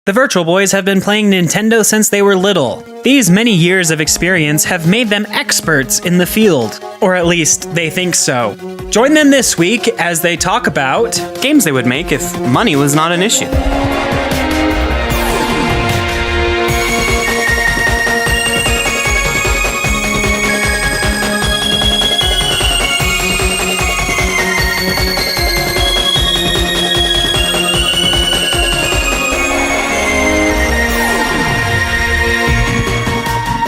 The Virtual Boys have been playing Nintendo since they were little. These many years of experience have made them experts in the field, or at least they think so. Join them this week as they talk about games they would make if money was not an issue.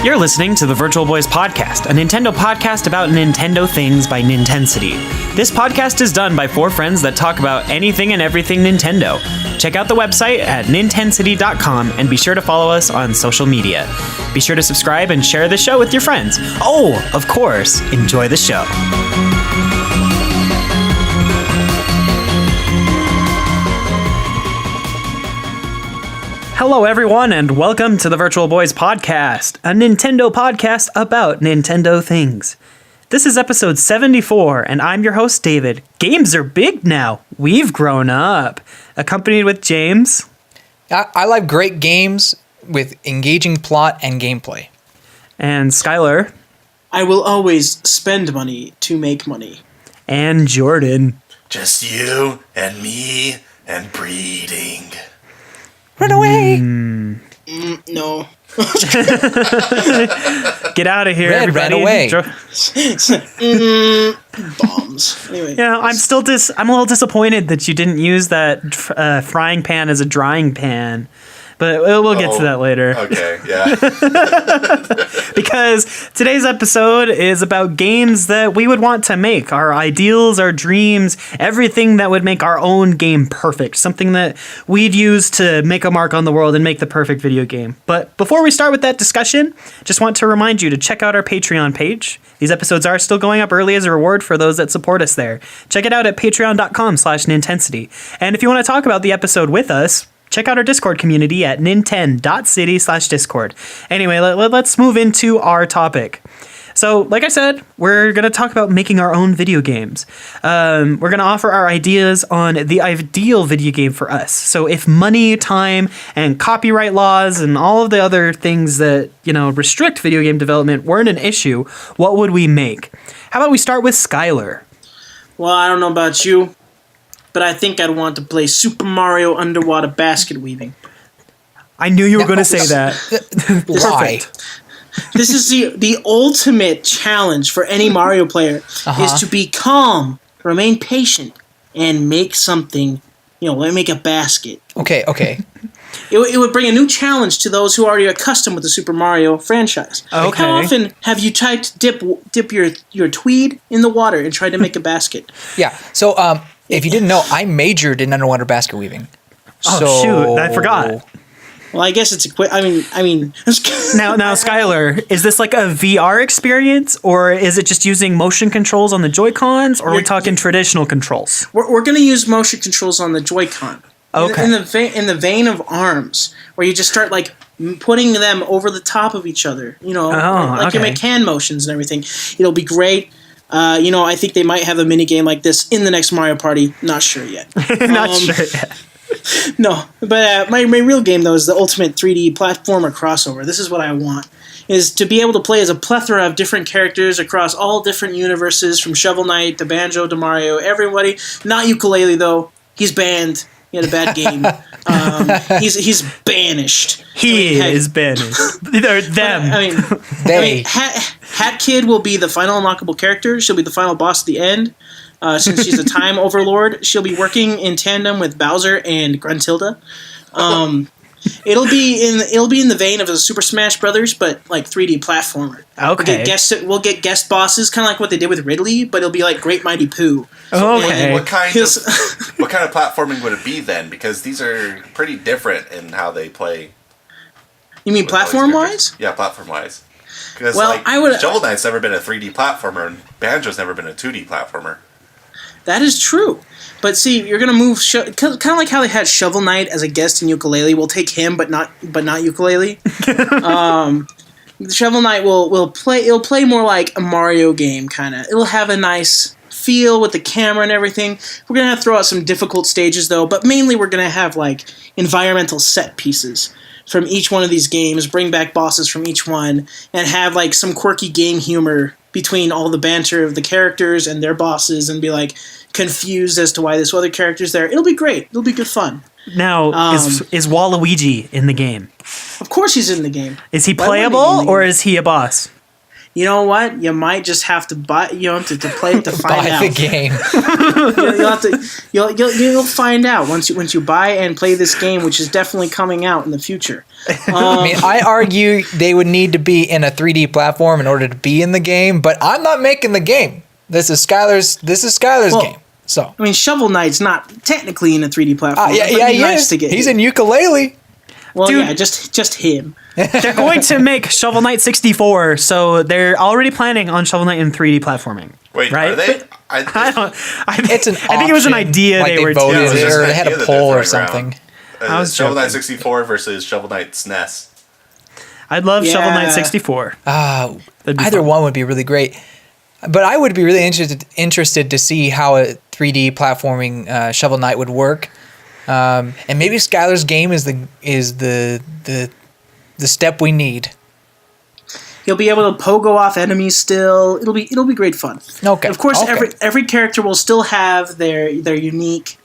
You're listening to the Virtual Boys Podcast, a Nintendo podcast about Nintendo things by Nintensity. This podcast is done by four friends that talk about anything and everything Nintendo. Check out the website at nintensity.com and be sure to follow us on social media. Be sure to subscribe and share the show with your friends. Oh, of course, enjoy the show. Hello, everyone, and welcome to the Virtual Boys Podcast, a Nintendo podcast about Nintendo things. This is episode 74, and I'm your host, David. Games are big now. We've grown up. Accompanied with James. I like great games with engaging plot and gameplay. And Skylar. I will always spend money to make money. And Jordan. Just you and me and breeding. Run away! No. Get out of here, Red everybody. ran away. Bombs. Anyway. Yeah, I'm a little disappointed that you didn't use that frying pan as a drying pan. But we'll get to that later. Okay, yeah. Because today's episode is about games that we would want to make. Our ideals, our dreams, everything that would make our own game perfect. Something that we'd use to make a mark on the world and make the perfect video game. But before we start with that discussion, just want to remind you to check out our Patreon page. These episodes are still going up early as a reward for those that support us there. Check it out at patreon.com/Nintensity. And if you want to talk about the episode with us, check out our Discord community at ninten.city/Discord. Anyway, let's move into our topic. So, like I said, we're going to talk about making our own video games. We're going to offer our ideas on the ideal video game for us. So if money, time, and copyright laws and all of the other things that, restrict video game development weren't an issue, what would we make? How about we start with Skylar? Well, I don't know about you, but I think I'd want to play Super Mario underwater basket weaving. I knew you were going to say that. Why? This is the ultimate challenge for any Mario player, is to be calm, remain patient, and make something, make a basket. Okay. It would bring a new challenge to those who are already accustomed with the Super Mario franchise. Okay. How often have you tried to dip your tweed in the water and tried to make a basket? Yeah, so if you didn't know, I majored in underwater basket weaving. Oh, shoot, I forgot. Well, I guess it's a quick. I mean. Now, Skylar, is this like a VR experience, or is it just using motion controls on the Joy-Cons, or are we talking traditional controls? We're going to use motion controls on the Joy-Con. Okay. In the vein of ARMS, where you just start like putting them over the top of each other. Like you make hand motions and everything. It'll be great. I think they might have a mini game like this in the next Mario Party. Not sure yet. Not sure yet. No, but my real game, though, is the ultimate 3D platformer crossover. This is what I want, is to be able to play as a plethora of different characters across all different universes, from Shovel Knight to Banjo to Mario, everybody. Not Ukulele, though. He's banned. He had a bad game. He's banished. He is banished. Them. They. Hat Kid will be the final unlockable character. She'll be the final boss at the end. Since she's a time overlord, she'll be working in tandem with Bowser and Gruntilda. It'll be in the vein of a Super Smash Brothers, but like 3D platformer. Okay. We'll get guest bosses, kind of like what they did with Ridley, but it'll be like Great Mighty Pooh. Okay. What kind of platforming would it be then? Because these are pretty different in how they play. You mean platform-wise? Yeah, platform-wise. Because Shovel Knight's never been a 3D platformer, and Banjo's never been a 2D platformer. That is true. But see, you're going to move... kind of like how they had Shovel Knight as a guest in Ukulele. We'll take him, but not Ukulele. Shovel Knight will play. It'll play more like a Mario game, kind of. It'll have a nice feel with the camera and everything. We're gonna have to throw out some difficult stages though, but mainly we're gonna have like environmental set pieces from each one of these games. Bring back bosses from each one, and have like some quirky game humor between all the banter of the characters and their bosses, and be like confused as to why this other character's there. It'll be great. It'll be good fun. Now, is Waluigi in the game? Of course he's in the game. Is he playable or is he a boss? You know what? You might just have to buy. You know, to play it to find out. Buy the game. You'll find out once you buy and play this game, which is definitely coming out in the future. I mean, I argue they would need to be in a 3D platform in order to be in the game, but I'm not making the game. This is Skylar's game. So I mean, Shovel Knight's not technically in a 3D platform. he is. He's in Yooka-Laylee. Well, Dude. yeah, just him. They're going to make Shovel Knight 64, so they're already planning on Shovel Knight in 3D platforming. Wait, right? are they? It's an I think it was an idea like they were voted Yeah, it was it, just or an they had idea a that poll they're or throwing something. around. I was Shovel Knight joking. 64 versus Shovel Knight SNES. I'd love Shovel Knight Yeah. 64. That'd be Either fun. one would be really great. But I would be really interested to see how a 3D platforming Shovel Knight would work. And maybe Skylar's game is the step we need. You'll be able to pogo off enemies still. It'll be great fun. Okay. Of course, okay. every character will still have their unique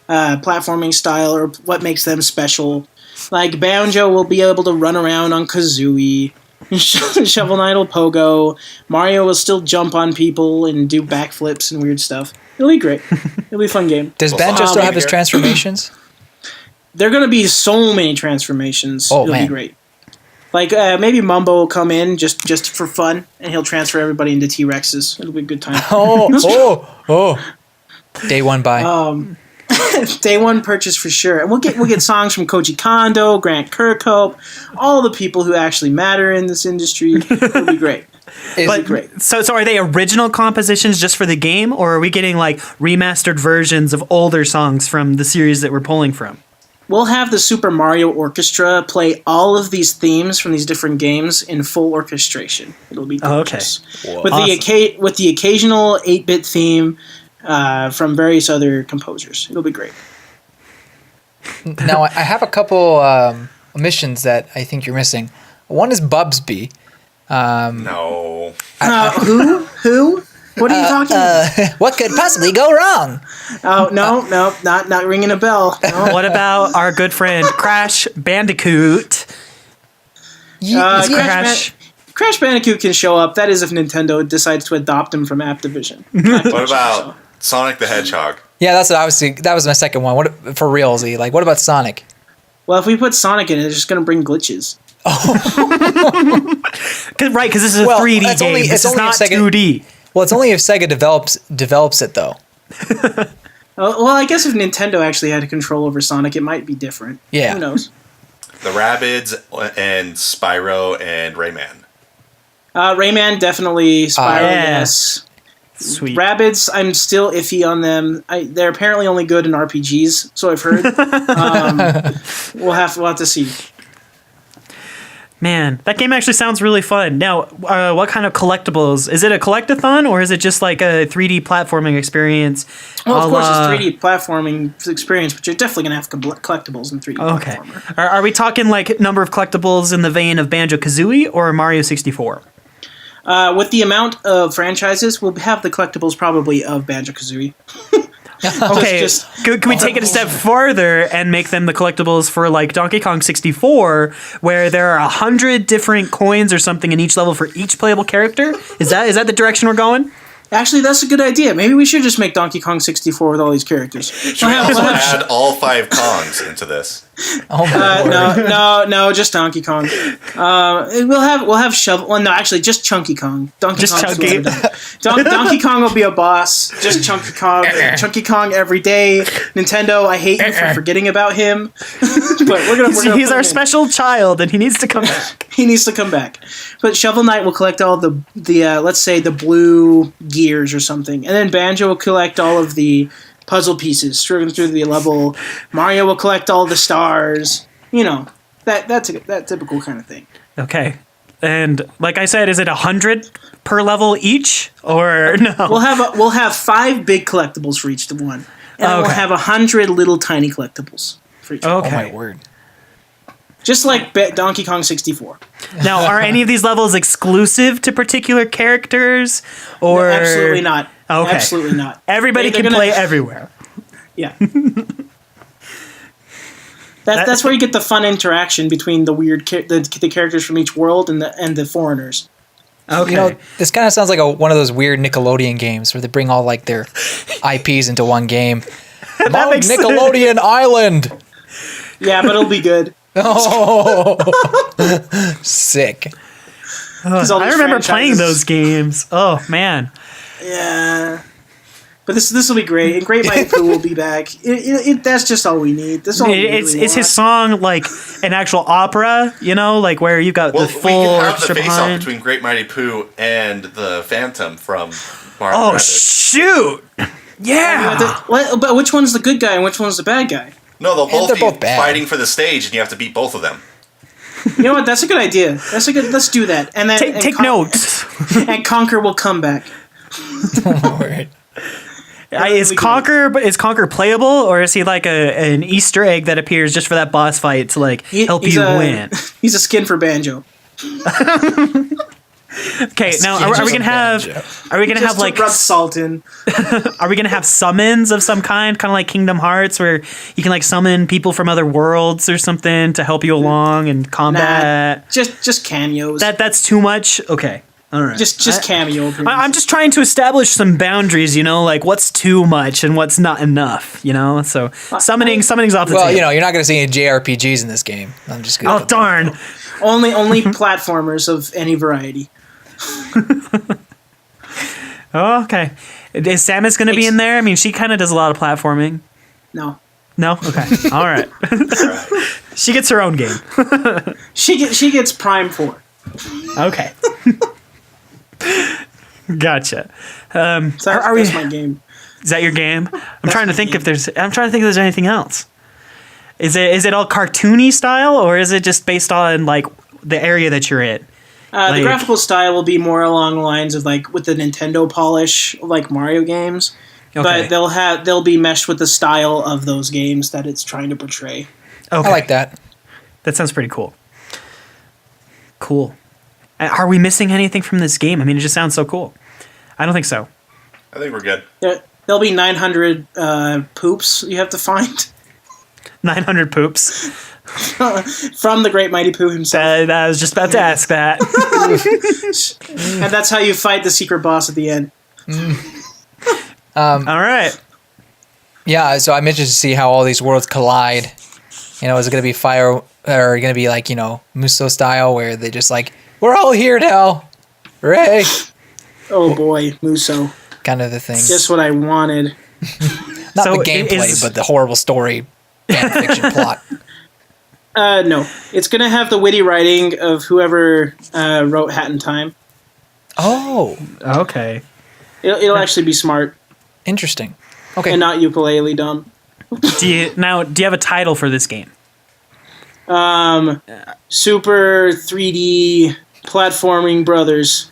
platforming style or what makes them special. Like Banjo will be able to run around on Kazooie. Shovel Knight will pogo. Mario will still jump on people and do backflips and weird stuff. It'll be great. It'll be a fun game. Does Banjo still have his transformations? There are going to be so many transformations. Oh, It'll man. be great. Like maybe Mumbo will come in just for fun, and he'll transfer everybody into T-Rexes. It'll be a good time. Oh. Day one buy. Day one purchase for sure. And we'll get songs from Koji Kondo, Grant Kirkhope, all the people who actually matter in this industry. It'll be great. It'll be great. So are they original compositions just for the game, or are we getting like remastered versions of older songs from the series that we're pulling from? We'll have the Super Mario Orchestra play all of these themes from these different games in full orchestration. It'll be gorgeous. Okay. With the occasional 8-bit theme from various other composers. It'll be great. Now, I have a couple omissions that I think you're missing. One is Bubsby. No. Who? What are you talking about? What could possibly go wrong? Oh, no, not ringing a bell. No. What about our good friend Crash Bandicoot? Crash Bandicoot can show up. That is if Nintendo decides to adopt him from Activision. What about Sonic the Hedgehog? Yeah, that's what I was thinking. That was my second one. What for realsy? Like, what about Sonic? Well, if we put Sonic in it, it's just going to bring glitches. Right, because this is a 3D it's game. only- This it's is only not a second- 2D. Well, it's only if Sega develops it though. Well, I guess if Nintendo actually had control over Sonic, it might be different. Yeah. Who knows? The Rabbids and Spyro and Rayman. Rayman, definitely. Spyro, Yeah. yes. Sweet. Rabbids, I'm still iffy on them. They're apparently only good in RPGs, so I've heard. We'll have to see. Man, that game actually sounds really fun. Now, what kind of collectibles? Is it a collectathon, or is it just like a 3D platforming experience? Well, of course, a la- it's 3D platforming experience, but you're definitely going to have collectibles in 3D Okay. platformer. Are we talking like number of collectibles in the vein of Banjo-Kazooie or Mario 64? With the amount of franchises, we'll have the collectibles probably of Banjo-Kazooie. Okay, can we take it a step further and make them the collectibles for like Donkey Kong 64, where there are 100 different coins or something in each level for each playable character? Is that the direction we're going? Actually, that's a good idea. Maybe we should just make Donkey Kong 64 with all these characters. Should we also add all 5 Kongs into this? Oh my lord. No, just Donkey Kong. We'll have Shovel. Well, no, actually, just Chunky Kong. Donkey Kong will be a boss. Just Chunky Kong. Chunky Kong every day. Nintendo, I hate you for forgetting about him. But we're gonna He's put our him in. special child, and he needs to come back. He needs to come back. But Shovel Knight will collect all the let's say the blue gears or something, and then Banjo will collect all of the puzzle pieces striven through the level. Mario will collect all the stars. You know, that typical kind of thing. Okay. And like I said, is it 100 per level each, or no? We'll have 5 big collectibles for each one, and then we'll have 100 little tiny collectibles for each one. Oh Okay. my word. Just like Donkey Kong 64. Now, are any of these levels exclusive to particular characters, or Absolutely not. Okay. Absolutely not. Everybody They're can gonna- play everywhere. Yeah. That's where you get the fun interaction between the weird the characters from each world and the foreigners. Okay. You know, this kind of sounds like one of those weird Nickelodeon games where they bring all like their IPs into one game. Mount makes sense. Nickelodeon Island. Yeah, but it'll be good. Oh, sick. 'Cause all I these remember playing franchises- those games. Oh man. Yeah. But this will be great, and Great Mighty Pooh will be back. That's just all we need. This is all we It's really is his want. song like an actual opera, like where you've got Well, the we full can have the orchestra face-off behind? between Great Mighty Pooh and the Phantom from Mario Oh Rabbids. shoot! Yeah. But which one's the good guy and which one's the bad guy? No, they'll they're both both be bad. fighting for the stage, and you have to beat both of them. You know what? That's a good idea. Let's do that. And then Take notes. And Conker will come back. Oh my word. Is Conker playable, or is he like an Easter egg that appears just for that boss fight to help He's you a- win? He's a skin for Banjo. Okay, now are we gonna have Just like to rub salt in. are we gonna have summons of some kind of like Kingdom Hearts, where you can like summon people from other worlds or something to help you along in combat? Just cameos. That's too much. Okay, all right. just cameo. I'm just trying to establish some boundaries, like what's too much and what's not enough, So summoning's off the Well, table. you're not going to see any JRPGs in this game. I'm just going to. Oh darn! only platformers of any variety. Oh, okay. Is Samus going to be in there? I mean, she kind of does a lot of platforming. No. No? Okay. All right. She gets her own game. She gets Prime 4. Okay. Gotcha. So that's my game. Is that your game? I'm trying to think if there's anything else. Is it all cartoony style, or is it just based on like the area that you're in? The graphical style will be more along the lines of like with the Nintendo polish of like Mario games. Okay. But they'll be meshed with the style of those games that it's trying to portray. Okay. I like that. That sounds pretty cool. Cool. Are we missing anything from this game? I mean, it just sounds so cool. I don't think so. I think we're good. There'll be 900 poops you have to find 900 poops. from the Great Mighty Pooh himself. I was just about to ask that. And that's how you fight the secret boss at the end. All right. Yeah, so I'm interested to see how all these worlds collide. Is it going to be fire, or going to be like, Muso style, where they just like, we're all here now. Hooray. Oh boy, Muso. Kind of the thing. Just what I wanted. Not So the gameplay, is- but the horrible story fan fiction plot. No. It's going to have the witty writing of whoever wrote Hat in Time. Oh, Okay. It'll actually be smart interesting. Okay. and not ukulele dumb. Do you have a title for this game? Super 3D platforming brothers.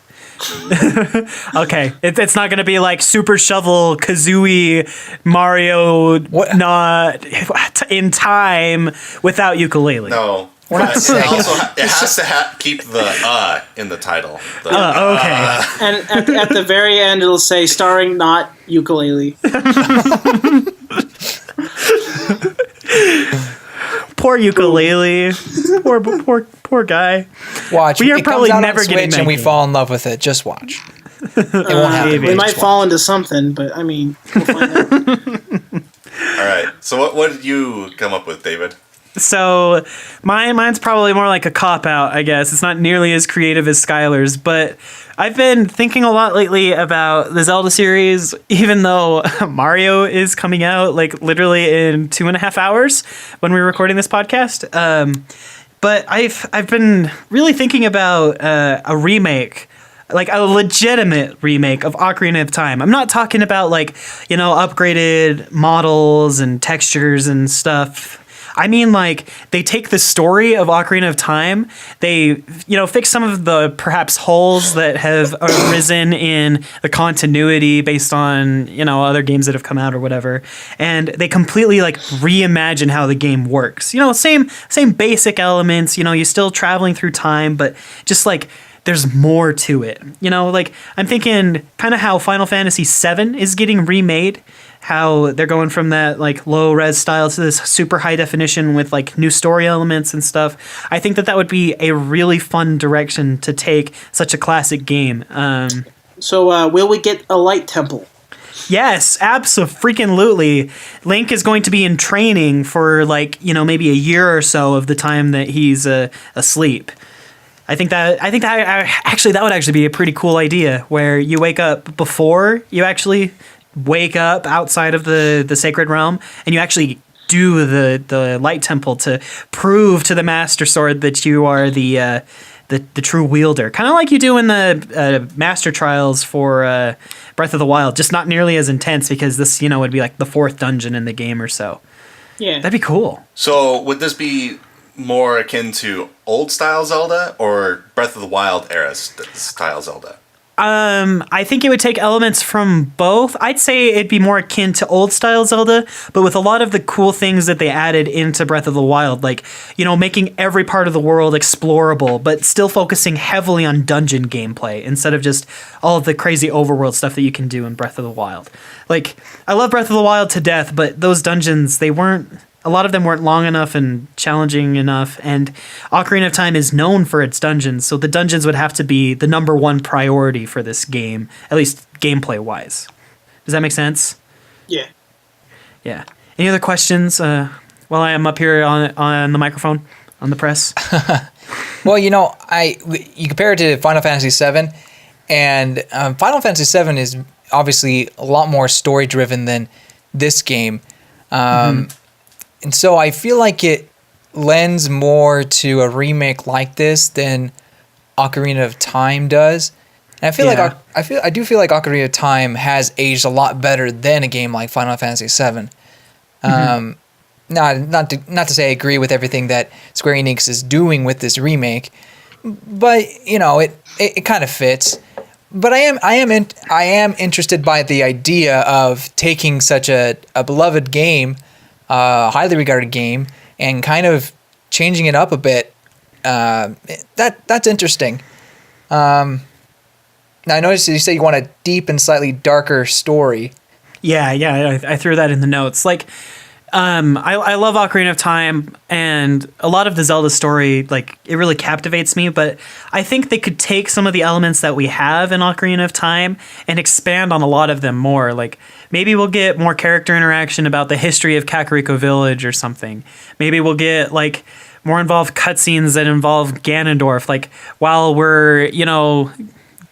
Okay, it's not going to be like Super Shovel, Kazooie, Mario, What? not in time without ukulele. No. We're not It saying- has to keep the in the title. Okay. And at the very end, it'll say starring not ukulele. Poor ukulele. Poor guy. Watch. We are It probably comes out never on getting Switch that and we game. fall in love with it. Just watch. It won't happen. maybe. We but might just fall into something, but I mean, we'll find out. All right. So what did you come up with, David? So mine's probably more like a cop-out, I guess. It's not nearly as creative as Skylar's, but I've been thinking a lot lately about the Zelda series, even though Mario is coming out like literally in 2.5 hours when we're recording this podcast. But I've been really thinking about a remake, like a legitimate remake of Ocarina of Time. I'm not talking about like, upgraded models and textures and stuff. I mean, like, they take the story of Ocarina of Time, they, fix some of the perhaps holes that have arisen in the continuity based on, other games that have come out or whatever, and they completely, like, reimagine how the game works. Same basic elements, you're still traveling through time, but just, like, there's more to it. Like, I'm thinking kind of how Final Fantasy VII is getting remade, how they're going from that, like, low res style to this super high definition with, like, new story elements and stuff. I think that would be a really fun direction to take such a classic game. So will we get a light temple? Yes, abso-freaking-lutely. Link is going to be in training for, like, maybe a year or so of the time that he's asleep. I think that would actually be a pretty cool idea, where you wake up before you actually wake up outside of the sacred realm, and you actually do the light temple to prove to the Master Sword that you are the true wielder, kind of like you do in the Master Trials for Breath of the Wild, just not nearly as intense, because this would be like the 4th dungeon in the game or so. Yeah, that'd be cool. So would this be more akin to old style Zelda or Breath of the Wild era style Zelda? I think it would take elements from both. I'd say it'd be more akin to old style Zelda, but with a lot of the cool things that they added into Breath of the Wild, like, making every part of the world explorable, but still focusing heavily on dungeon gameplay instead of just all of the crazy overworld stuff that you can do in Breath of the Wild. Like, I love Breath of the Wild to death, but those dungeons, a lot of them weren't long enough and challenging enough, and Ocarina of Time is known for its dungeons, so the dungeons would have to be the number one priority for this game, at least gameplay-wise. Does that make sense? Yeah. Yeah. Any other questions while I am up here on the microphone, on the press? Well, you compare it to Final Fantasy VII, and Final Fantasy VII is obviously a lot more story-driven than this game. And so I feel like it lends more to a remake like this than Ocarina of Time does. And I feel I do feel like Ocarina of Time has aged a lot better than a game like Final Fantasy VII. Not to say I agree with everything that Square Enix is doing with this remake, but it kind of fits. But I am interested by the idea of taking such a beloved game, highly regarded game, and kind of changing it up a bit. That's interesting. Now I noticed you say you want a deep and slightly darker story. Yeah, I threw that in the notes. Like, I love Ocarina of Time, and a lot of the Zelda story, like, it really captivates me, but I think they could take some of the elements that we have in Ocarina of Time and expand on a lot of them more. Like, maybe we'll get more character interaction about the history of Kakariko Village or something. Maybe we'll get, like, more involved cutscenes that involve Ganondorf, like, while we're,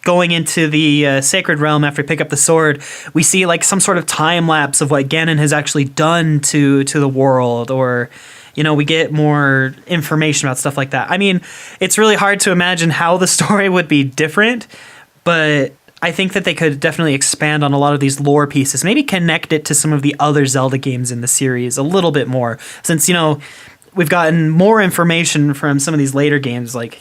going into the sacred realm after we pick up the sword, we see, like, some sort of time lapse of what Ganon has actually done to the world, or we get more information about stuff like that. I mean, it's really hard to imagine how the story would be different, but I think that they could definitely expand on a lot of these lore pieces, maybe connect it to some of the other Zelda games in the series a little bit more, since we've gotten more information from some of these later games, like,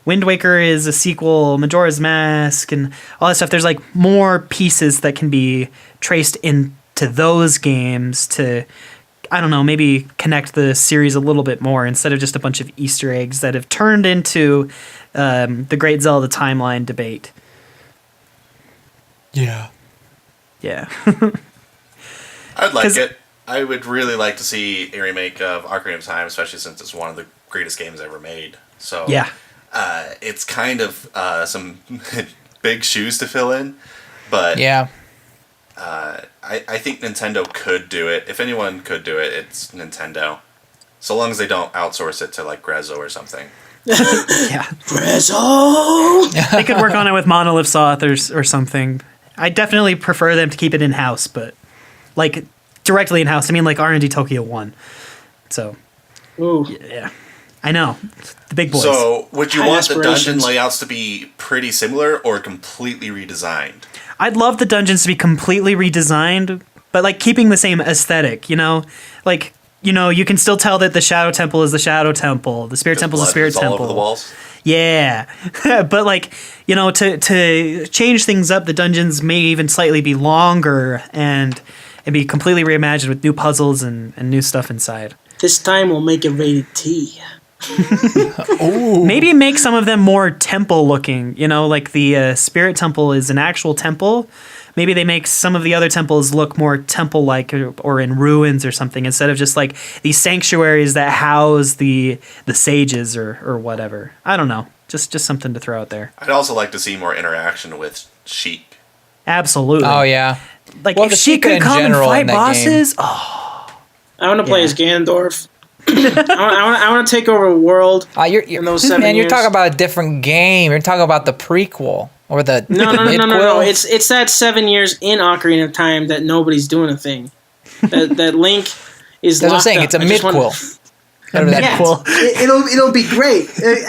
Wind Waker is a sequel, Majora's Mask, and all that stuff. There's, like, more pieces that can be traced into those games to, I don't know, maybe connect the series a little bit more instead of just a bunch of Easter eggs that have turned into the Great Zelda timeline debate. Yeah. Yeah. I'd like it. I would really like to see a remake of Ocarina of Time, especially since it's one of the greatest games ever made. So yeah, it's kind of some big shoes to fill in, but yeah, I think Nintendo could do it. If anyone could do it, it's Nintendo. So long as they don't outsource it to, like, Grezzo or something. Yeah, Grezzo. They could work on it with Monolith Soft or something. I definitely prefer them to keep it in house, but, like, directly in house. I mean, like, R&D Tokyo 1. So, ooh, yeah, I know, the big boys. So, would you High want the dungeon aspirations. layouts to be pretty similar or completely redesigned? I'd love the dungeons to be completely redesigned, but, like, keeping the same aesthetic. Like, you can still tell that the Shadow Temple is the Shadow Temple. The Spirit Temple is the Spirit all Temple. over the walls. Yeah. But like, to change things up, the dungeons may even slightly be longer and be completely reimagined with new puzzles and new stuff inside. This time we'll make it rated T. Maybe make some of them more temple looking, like the Spirit Temple is an actual temple. Maybe they make some of the other temples look more temple-like or in ruins or something, instead of just like these sanctuaries that house the sages or whatever. I don't know. Just something to throw out there. I'd also like to see more interaction with Sheik. Absolutely. Oh yeah. Like Well, if the she Sheikah could in come and general fight in that bosses, I want to play Yeah. as Ganondorf. I want to take over a world. In those 7 man, you're years. talking about a different game. You're talking about the prequel or the No. midquel. It's that 7 years in Ocarina of Time that nobody's doing a thing. That Link is. That's what I'm locked saying. up. It's a I just wanna- midquel. Whatever that Yeah, Cool. it'll be great.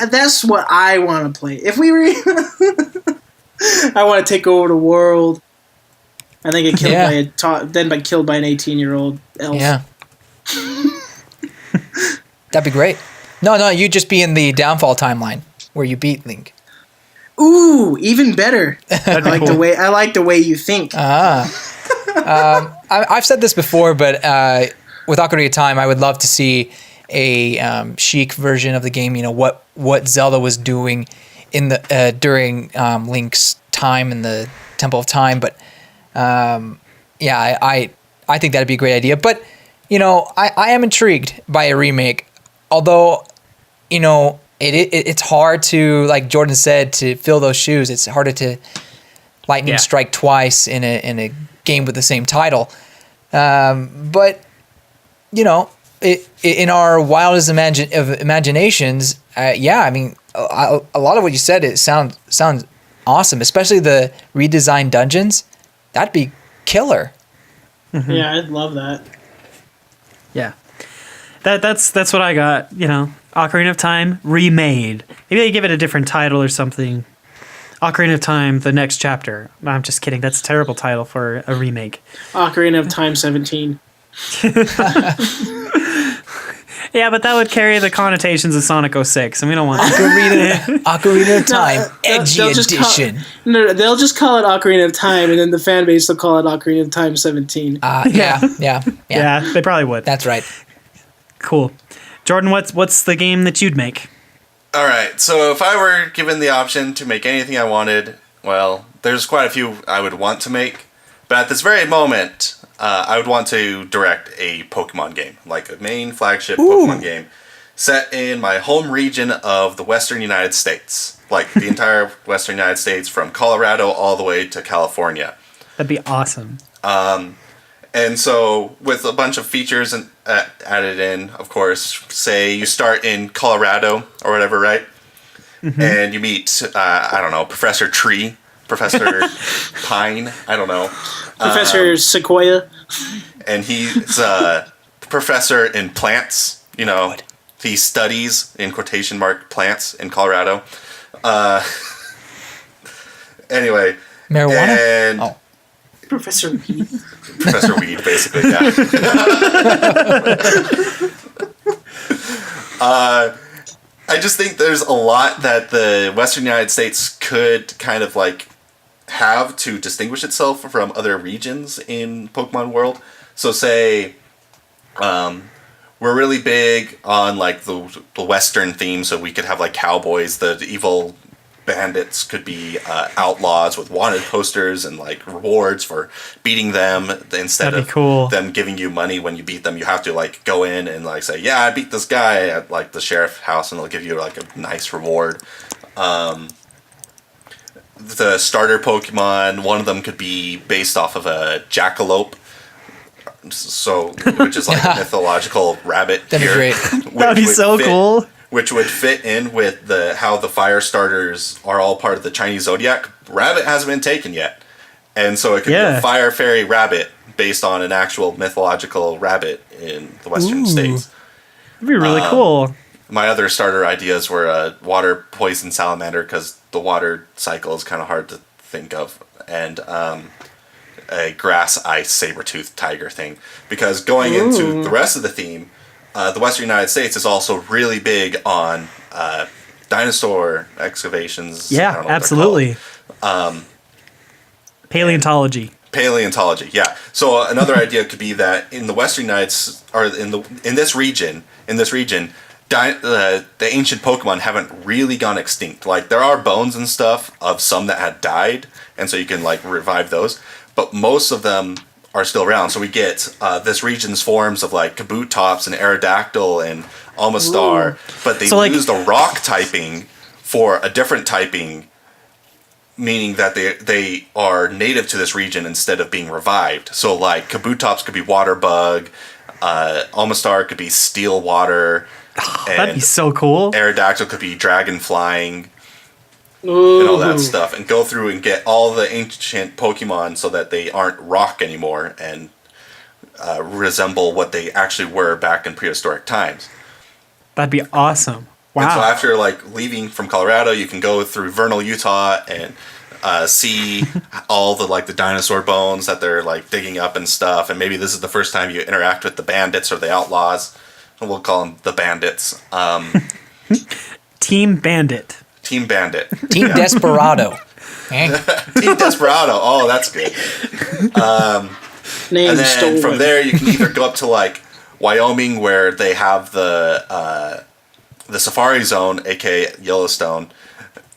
That's what I want to play. If we I want to take over the world. I think get killed then killed by an 18-year-old elf. Yeah. That'd be great. No, you'd just be in the downfall timeline where you beat Link. Ooh, even better. I like the way you think. I've said this before, but with Ocarina of Time, I would love to see a chic version of the game. What Zelda was doing in the during Link's time in the Temple of Time. But I think that'd be a great idea. But I am intrigued by a remake, although it's hard to, like Jordan said, to fill those shoes. It's harder to lightning strike twice in a game with the same title. But in our wildest imaginations, I mean, a lot of what you said, it sounds awesome, especially the redesigned dungeons. That'd be killer. Mm-hmm. Yeah, I'd love that. Yeah. That's what I got, Ocarina of Time remade. Maybe they give it a different title or something. Ocarina of Time, the next chapter. No, I'm just kidding. That's a terrible title for a remake. Ocarina of Time 17. Yeah, but that would carry the connotations of Sonic 06, and we don't want that. Ocarina of Time, edgy they'll just edition. They'll just call it Ocarina of Time, and then the fan base will call it Ocarina of Time 17. Yeah. Yeah, they probably would. That's right. Cool. Jordan, what's the game that you'd make? All right, so if I were given the option to make anything I wanted, well, there's quite a few I would want to make, but at this very moment, I would want to direct a Pokemon game, like a main flagship Pokemon game, set in my home region of the Western United States, like the entire Western United States, from Colorado all the way to California. That'd be awesome. And so, with a bunch of features added in, of course, say you start in Colorado or whatever, right? Mm-hmm. And you meet, I don't know, Professor Tree, Professor Pine, I don't know. Professor Sequoia. And he's a professor in plants, he studies, in quotation mark, plants in Colorado. Anyway. Marijuana? And Professor Weed. Professor Weed, basically, yeah. I just think there's a lot that the Western United States could kind of like have to distinguish itself from other regions in Pokemon World. So say we're really big on like the Western theme, so we could have like cowboys, the evil bandits could be outlaws with wanted posters and like rewards for beating them. Instead That'd be of cool. them giving you money when you beat them, you have to like go in and like say, yeah, I beat this guy at like the sheriff house, and they'll give you like a nice reward. The starter Pokemon, one of them could be based off of a jackalope, which is like a mythological rabbit. That'd be great. That'd be so cool. Which would fit in with how the fire starters are all part of the Chinese zodiac. Rabbit hasn't been taken yet, and so it could be a fire fairy rabbit based on an actual mythological rabbit in the Western states. That'd be really cool. My other starter ideas were a water poison salamander, because the water cycle is kind of hard to think of, and a grass ice saber-toothed tiger thing. Because going into the rest of the theme, the Western United States is also really big on dinosaur excavations. I Yeah, don't know what they're absolutely. called. Paleontology. Paleontology, yeah. So another idea could be that in the Western United, or in this region, the ancient Pokemon haven't really gone extinct. Like there are bones and stuff of some that had died, and so you can like revive those. But most of them are still around. So we get this region's forms of like Kabutops and Aerodactyl and Almastar, but they lose the rock typing for a different typing, meaning that they are native to this region instead of being revived. So like Kabutops could be water bug, Almastar could be steel water. That'd be so cool. Aerodactyl could be dragon flying. And all that stuff, and go through and get all the ancient Pokemon so that they aren't rock anymore and resemble what they actually were back in prehistoric times. That'd be awesome. Wow. And so after like leaving from Colorado, you can go through Vernal, Utah, and see all the like the dinosaur bones that they're like digging up and stuff. And maybe this is the first time you interact with the bandits or the outlaws. We'll call them the bandits. Team Bandit. Team Bandit. Team Desperado. Team Desperado. Oh, that's good. Name And then stolen. from there, you can either go up to like Wyoming, where they have the Safari Zone, aka Yellowstone,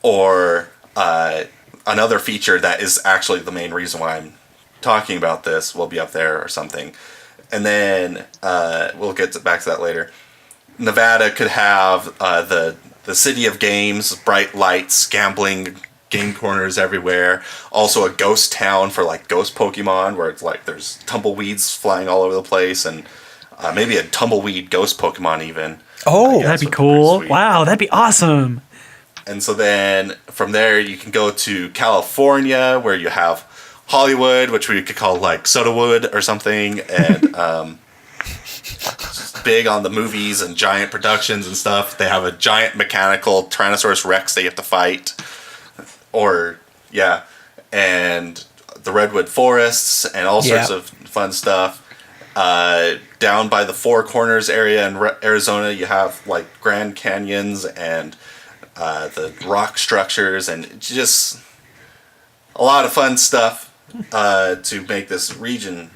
or another feature that is actually the main reason why I'm talking about this will be up there or something. And then we'll get back to that later. Nevada could have the City of Games, bright lights, gambling, game corners everywhere. Also a ghost town for like ghost Pokemon, where it's like there's tumbleweeds flying all over the place, and maybe a tumbleweed ghost Pokemon even. Oh, That'd be cool. Wow, that'd be awesome. And so then from there you can go to California, where you have Hollywood, which we could call like Sodawood or something, and big on the movies and giant productions and stuff. They have a giant mechanical Tyrannosaurus Rex they have to fight. And the Redwood Forests and all sorts of fun stuff. Down by the Four Corners area in Arizona, you have like Grand Canyons and the rock structures, and just a lot of fun stuff to make this region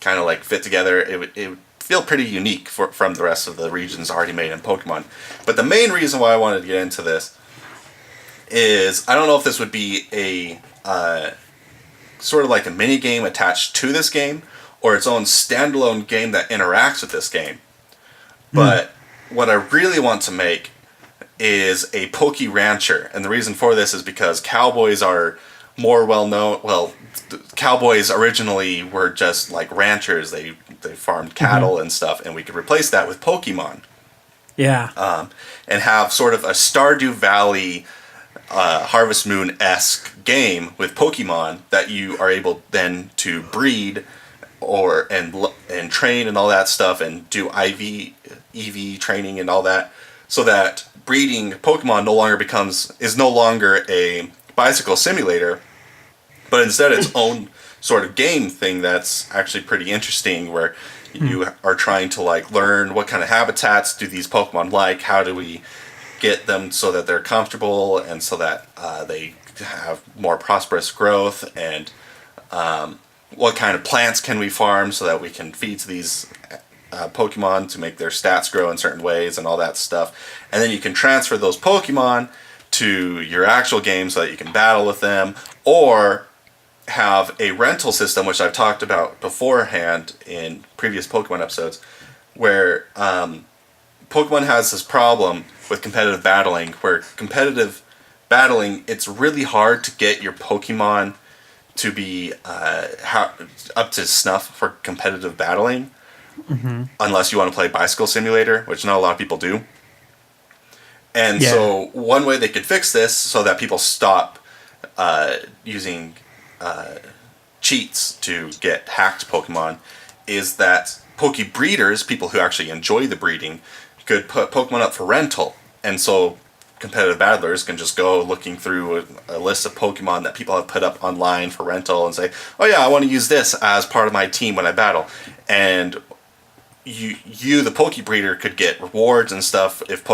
kind of like fit together. It would feel pretty unique from the rest of the regions already made in Pokemon. But the main reason why I wanted to get into this is I don't know if this would be a sort of like a mini game attached to this game, or its own standalone game that interacts with this game. But what I really want to make is a Poke Rancher, and the reason for this is because cowboys are more well known. Well, cowboys originally were just like ranchers. They farmed cattle and stuff, and we could replace that with Pokemon. Yeah. And have sort of a Stardew Valley, Harvest Moon-esque game with Pokemon that you are able then to breed and train and all that stuff, and do EV training and all that, so that breeding Pokemon is no longer a bicycle simulator, but instead its own sort of game thing that's actually pretty interesting, where you are trying to like learn what kind of habitats do these Pokemon like, how do we get them so that they're comfortable and so that they have more prosperous growth, and what kind of plants can we farm so that we can feed to these Pokemon to make their stats grow in certain ways and all that stuff. And then you can transfer those Pokemon to your actual game so that you can battle with them, or have a rental system, which I've talked about beforehand in previous Pokemon episodes, where Pokemon has this problem with competitive battling, where competitive battling, it's really hard to get your Pokemon to be up to snuff for competitive battling, unless you want to play Bicycle Simulator, which not a lot of people do. And so one way they could fix this so that people stop using cheats to get hacked Pokemon is that Poke breeders, people who actually enjoy the breeding, could put Pokemon up for rental. And so competitive battlers can just go looking through a list of Pokemon that people have put up online for rental and say, oh yeah, I want to use this as part of my team when I battle. And you the Pokebreeder could get rewards and stuff if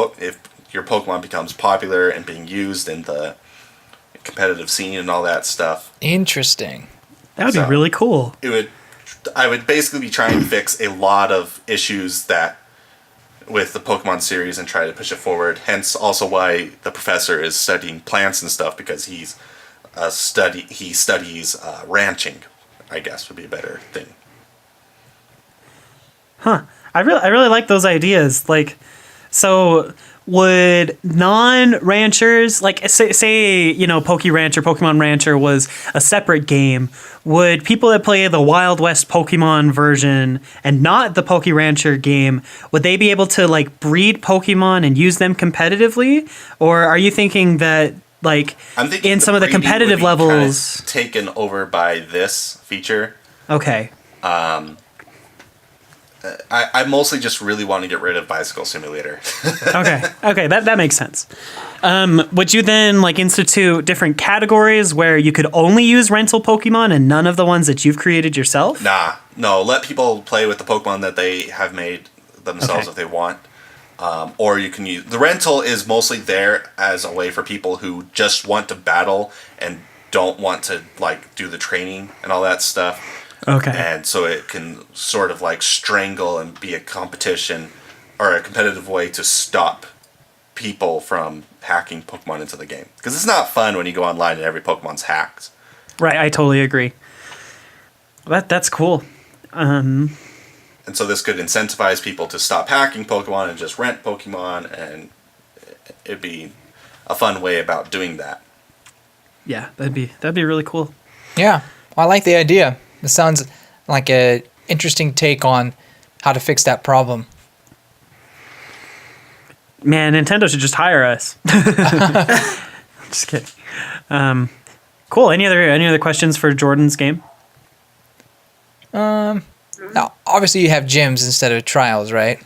your Pokemon becomes popular and being used in the competitive scene and all that stuff. Interesting. That would be really cool. I would basically be trying to fix a lot of issues that with the Pokemon series and try to push it forward. Hence, also why the professor is studying plants and stuff, because he studies ranching. I guess would be a better thing. Huh. I really like those ideas. Like, so would non-ranchers, like say Poke Rancher, Pokemon Rancher was a separate game, would people that play the Wild West Pokemon version and not the Poke Rancher game, would they be able to like breed Pokemon and use them competitively? Or are you thinking that like in some of the competitive levels kind of taken over by this feature? Okay. I mostly just really want to get rid of Bicycle Simulator. Okay, that makes sense. Would you then like institute different categories where you could only use rental Pokemon and none of the ones that you've created yourself? No. Let people play with the Pokemon that they have made themselves if they want. Or you can use... The rental is mostly there as a way for people who just want to battle and don't want to like do the training and all that stuff. Okay. And so it can sort of like strangle and be a competition or a competitive way to stop people from hacking Pokemon into the game. Because it's not fun when you go online and every Pokemon's hacked. Right, I totally agree. That's cool. And so this could incentivize people to stop hacking Pokemon and just rent Pokemon, and it'd be a fun way about doing that. Yeah, that'd be really cool. Yeah, well, I like the idea. It sounds like a interesting take on how to fix that problem. Man, Nintendo should just hire us. Just kidding. Cool. Any other questions for Jordan's game? Now, obviously you have gyms instead of trials, right?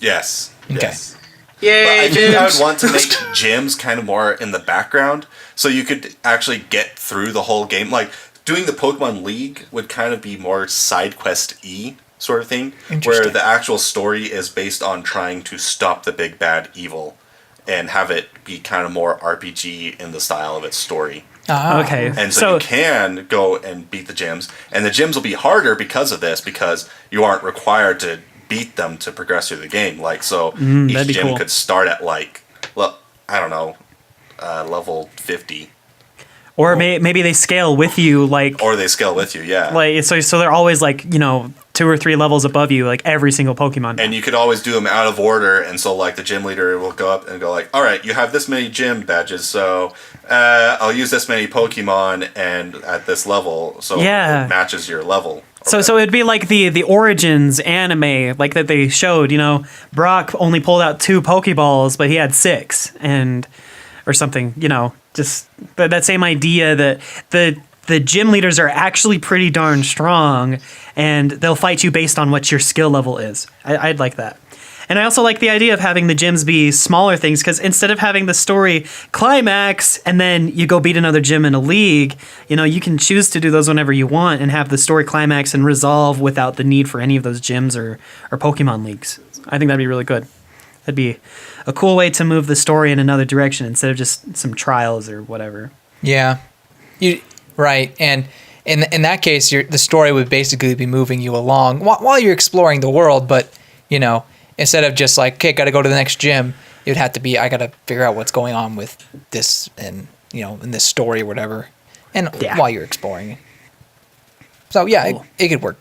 Yes. Okay. Yes. Yay, But I think I would gyms. want to make gyms kind of more in the background, so you could actually get through the whole game. Like, doing the Pokemon League would kind of be more side quest-y sort of thing, where Interesting. the actual story is based on trying to stop the big bad evil and have it be kind of more RPG in the style of its story. Okay. And so you can go and beat the gyms, and the gyms will be harder because of this, because you aren't required to beat them to progress through the game. Like, so each that'd be gym cool. could start at like, I don't know, level 50. Or maybe they scale with you, like, Or they scale with you, yeah. like so they're always like 2 or 3 levels above you, like every single Pokemon. And you could always do them out of order, and so like the gym leader will go up and go like, all right, you have this many gym badges, so I'll use this many Pokemon and at this level, so it matches your level. So it'd be like the Origins anime, like that they showed. Brock only pulled out 2 Pokeballs, but he had 6, or something. Just that same idea that the gym leaders are actually pretty darn strong, and they'll fight you based on what your skill level is. I'd like that. And I also like the idea of having the gyms be smaller things, because instead of having the story climax and then you go beat another gym in a league, you can choose to do those whenever you want and have the story climax and resolve without the need for any of those gyms or Pokemon leagues. I think that'd be really good. That'd be a cool way to move the story in another direction instead of just some trials or whatever. Yeah, right. And in that case, the story would basically be moving you along while you're exploring the world. But instead of just like, okay, got to go to the next gym, it'd have to be, I got to figure out what's going on with this and in this story or whatever, and while you're exploring. So yeah, cool. It could work.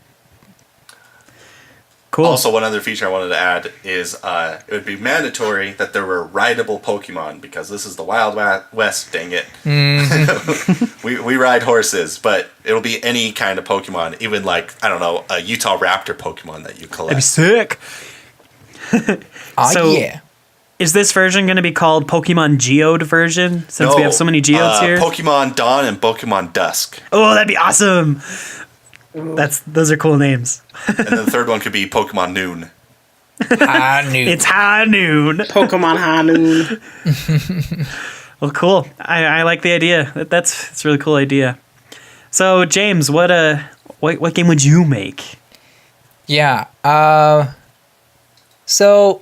Cool. Also, one other feature I wanted to add is it would be mandatory that there were rideable Pokemon, because this is the Wild West, dang it. Mm-hmm. we ride horses, but it'll be any kind of Pokemon, even like, I don't know, a Utah Raptor Pokemon that you collect. That'd be sick. Yeah. Is this version going to be called Pokemon Geode version, since we have so many Geodes here? Pokemon Dawn and Pokemon Dusk. Oh, that'd be awesome. Those are cool names. And then the third one could be Pokemon Noon. High noon. It's high noon. Pokemon High Noon. Well, cool. I like the idea. That's a really cool idea. So, James, what game would you make? Yeah. So,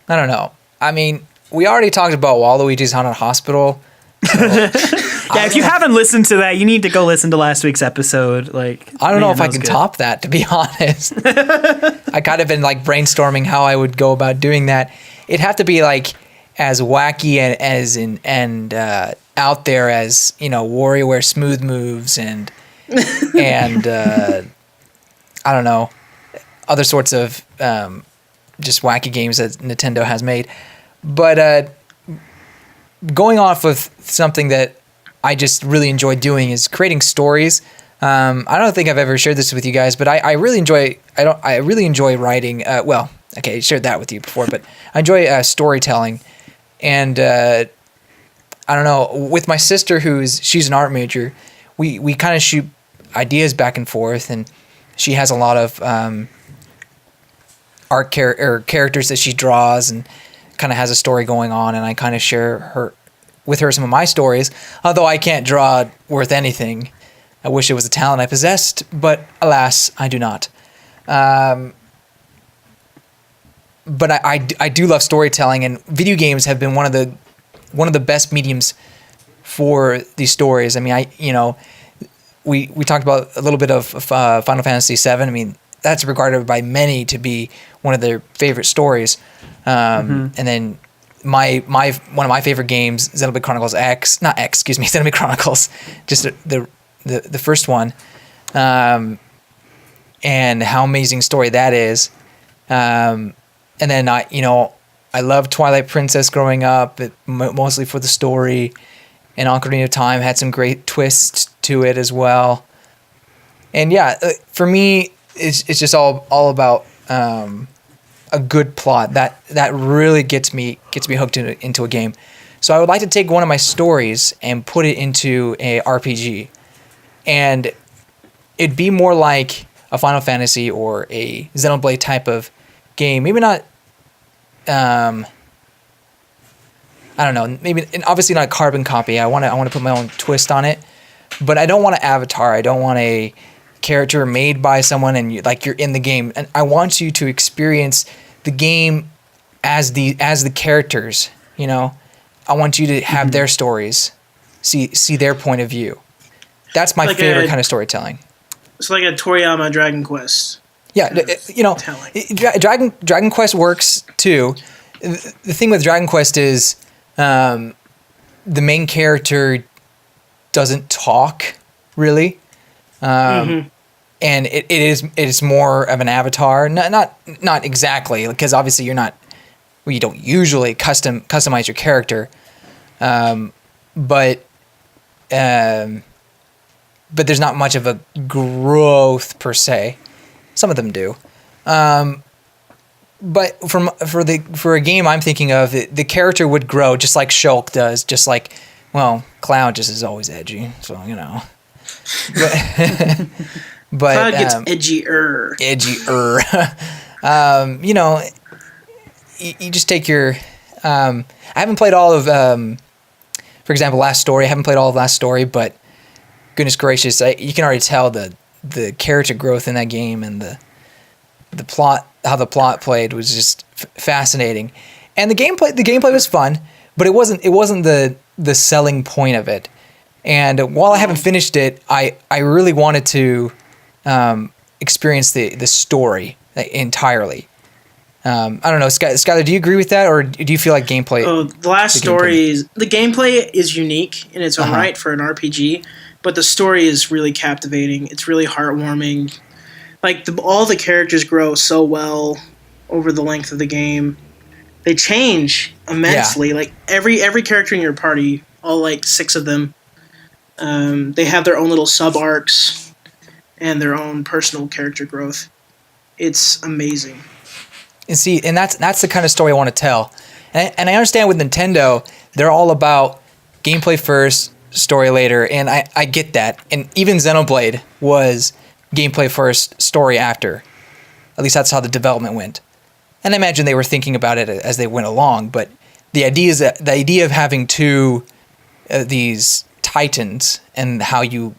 I don't know. I mean, we already talked about Waluigi's Haunted Hospital. Yeah, if you haven't listened to that, you need to go listen to last week's episode. Like, I don't know if that I was can good. top that, to be honest. I kind of been like brainstorming how I would go about doing that. It'd have to be like as wacky and out there as, you know, WarioWare smooth moves and I don't know, other sorts of just wacky games that Nintendo has made. But going off of something that I just really enjoy doing is creating stories. I don't think I've ever shared this with you guys, but I really enjoy. I really enjoy writing. Well, okay, I shared that with you before, but I enjoy storytelling, and I don't know. With my sister, she's an art major, we kind of shoot ideas back and forth, and she has a lot of characters that she draws and kind of has a story going on, and I kind of share with her some of my stories, although I can't draw worth anything. I wish it was a talent I possessed, but alas, I do not. But I do love storytelling, and video games have been one of the best mediums for these stories. I mean, we talked about a little bit of Final Fantasy VII. I mean, that's regarded by many to be one of their favorite stories. And then one of my favorite games, Xenoblade Chronicles Xenoblade Chronicles, just the first one, and how amazing story that is. And then I loved Twilight Princess growing up, mostly for the story, and Ocarina of Time had some great twists to it as well. And yeah, for me, it's just all about a good plot that really gets me hooked into a game. So I would like to take one of my stories and put it into a RPG, and it'd be more like a Final Fantasy or a Xenoblade type of game. Maybe not. I don't know. Maybe, and obviously not a carbon copy. I want to put my own twist on it, but I don't want an avatar. I don't want a character made by someone and you're in the game. And I want you to experience the game as the characters. You know, I want you to have their stories, see their point of view. That's my favorite kind of storytelling. It's like a Toriyama Dragon Quest. Yeah, Dragon Quest works too. The thing with Dragon Quest is the main character doesn't talk really, and it is more of an avatar. Not exactly, because obviously you don't usually customize your character, but there's not much of a growth per se. Some of them do. But for a game I'm thinking of, the character would grow just like Shulk does, just like, well, Cloud just is always edgy, so, you know. But Cloud gets edgier. You know, you just take your... I haven't played all of, for example, Last Story. I haven't played all of Last Story, but goodness gracious, you can already tell the character growth in that game, and the plot, how the plot played was just fascinating, and the gameplay was fun, but it wasn't the selling point of it. And while I haven't finished it, I really wanted to experience the story entirely. I don't know, Skylar, do you agree with that, or do you feel like gameplay? Oh, the Last Story the gameplay is unique in its own right for an RPG. But the story is really captivating. It's really heartwarming. Like, all the characters grow so well over the length of the game. They change immensely. Yeah. Like, every character in your party, all like 6 of them, they have their own little sub-arcs and their own personal character growth. It's amazing. And that's the kind of story I want to tell. And I understand with Nintendo, they're all about gameplay first, story later, and I get that. And even Xenoblade was gameplay first, story after. At least that's how the development went. And I imagine they were thinking about it as they went along. But the idea of having two these titans and how you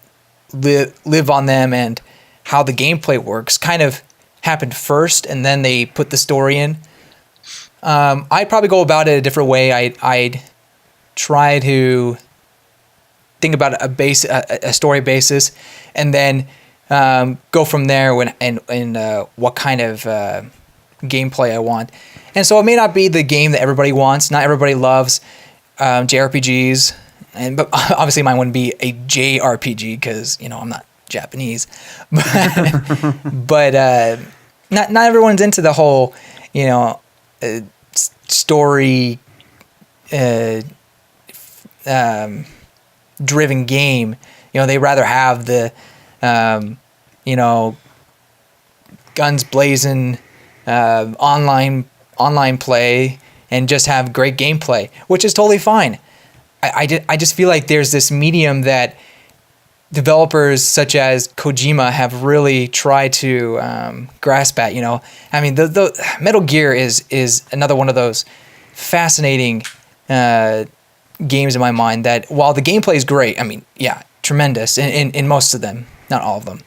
live on them and how the gameplay works kind of happened first, and then they put the story in. I'd probably go about it a different way. I'd try to think about a story basis, and then go from there what kind of gameplay I want. And so it may not be the game that everybody wants. Not everybody loves JRPGs, but obviously mine wouldn't be a JRPG because I'm not Japanese. But not everyone's into the whole story driven game. They rather have the guns blazing online play and just have great gameplay, which is totally fine. I just feel like there's this medium that developers such as Kojima have really tried to grasp at. I mean, the Metal Gear is another one of those fascinating games in my mind that, while the gameplay is great, I mean, yeah, tremendous in most of them, not all of them.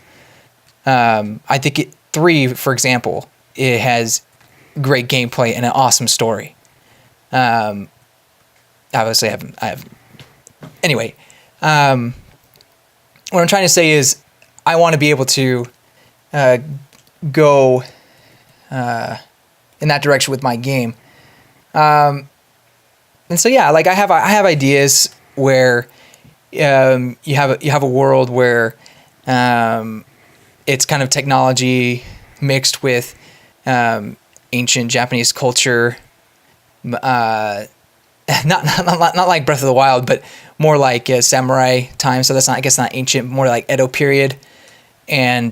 I think 3, for example, it has great gameplay and an awesome story. Obviously, I have. Anyway, what I'm trying to say is, I want to be able to go in that direction with my game. And so yeah, like I have ideas where you have a world where it's kind of technology mixed with ancient Japanese culture. Not like Breath of the Wild, but more like samurai time. So that's not, I guess, not ancient, more like Edo period. And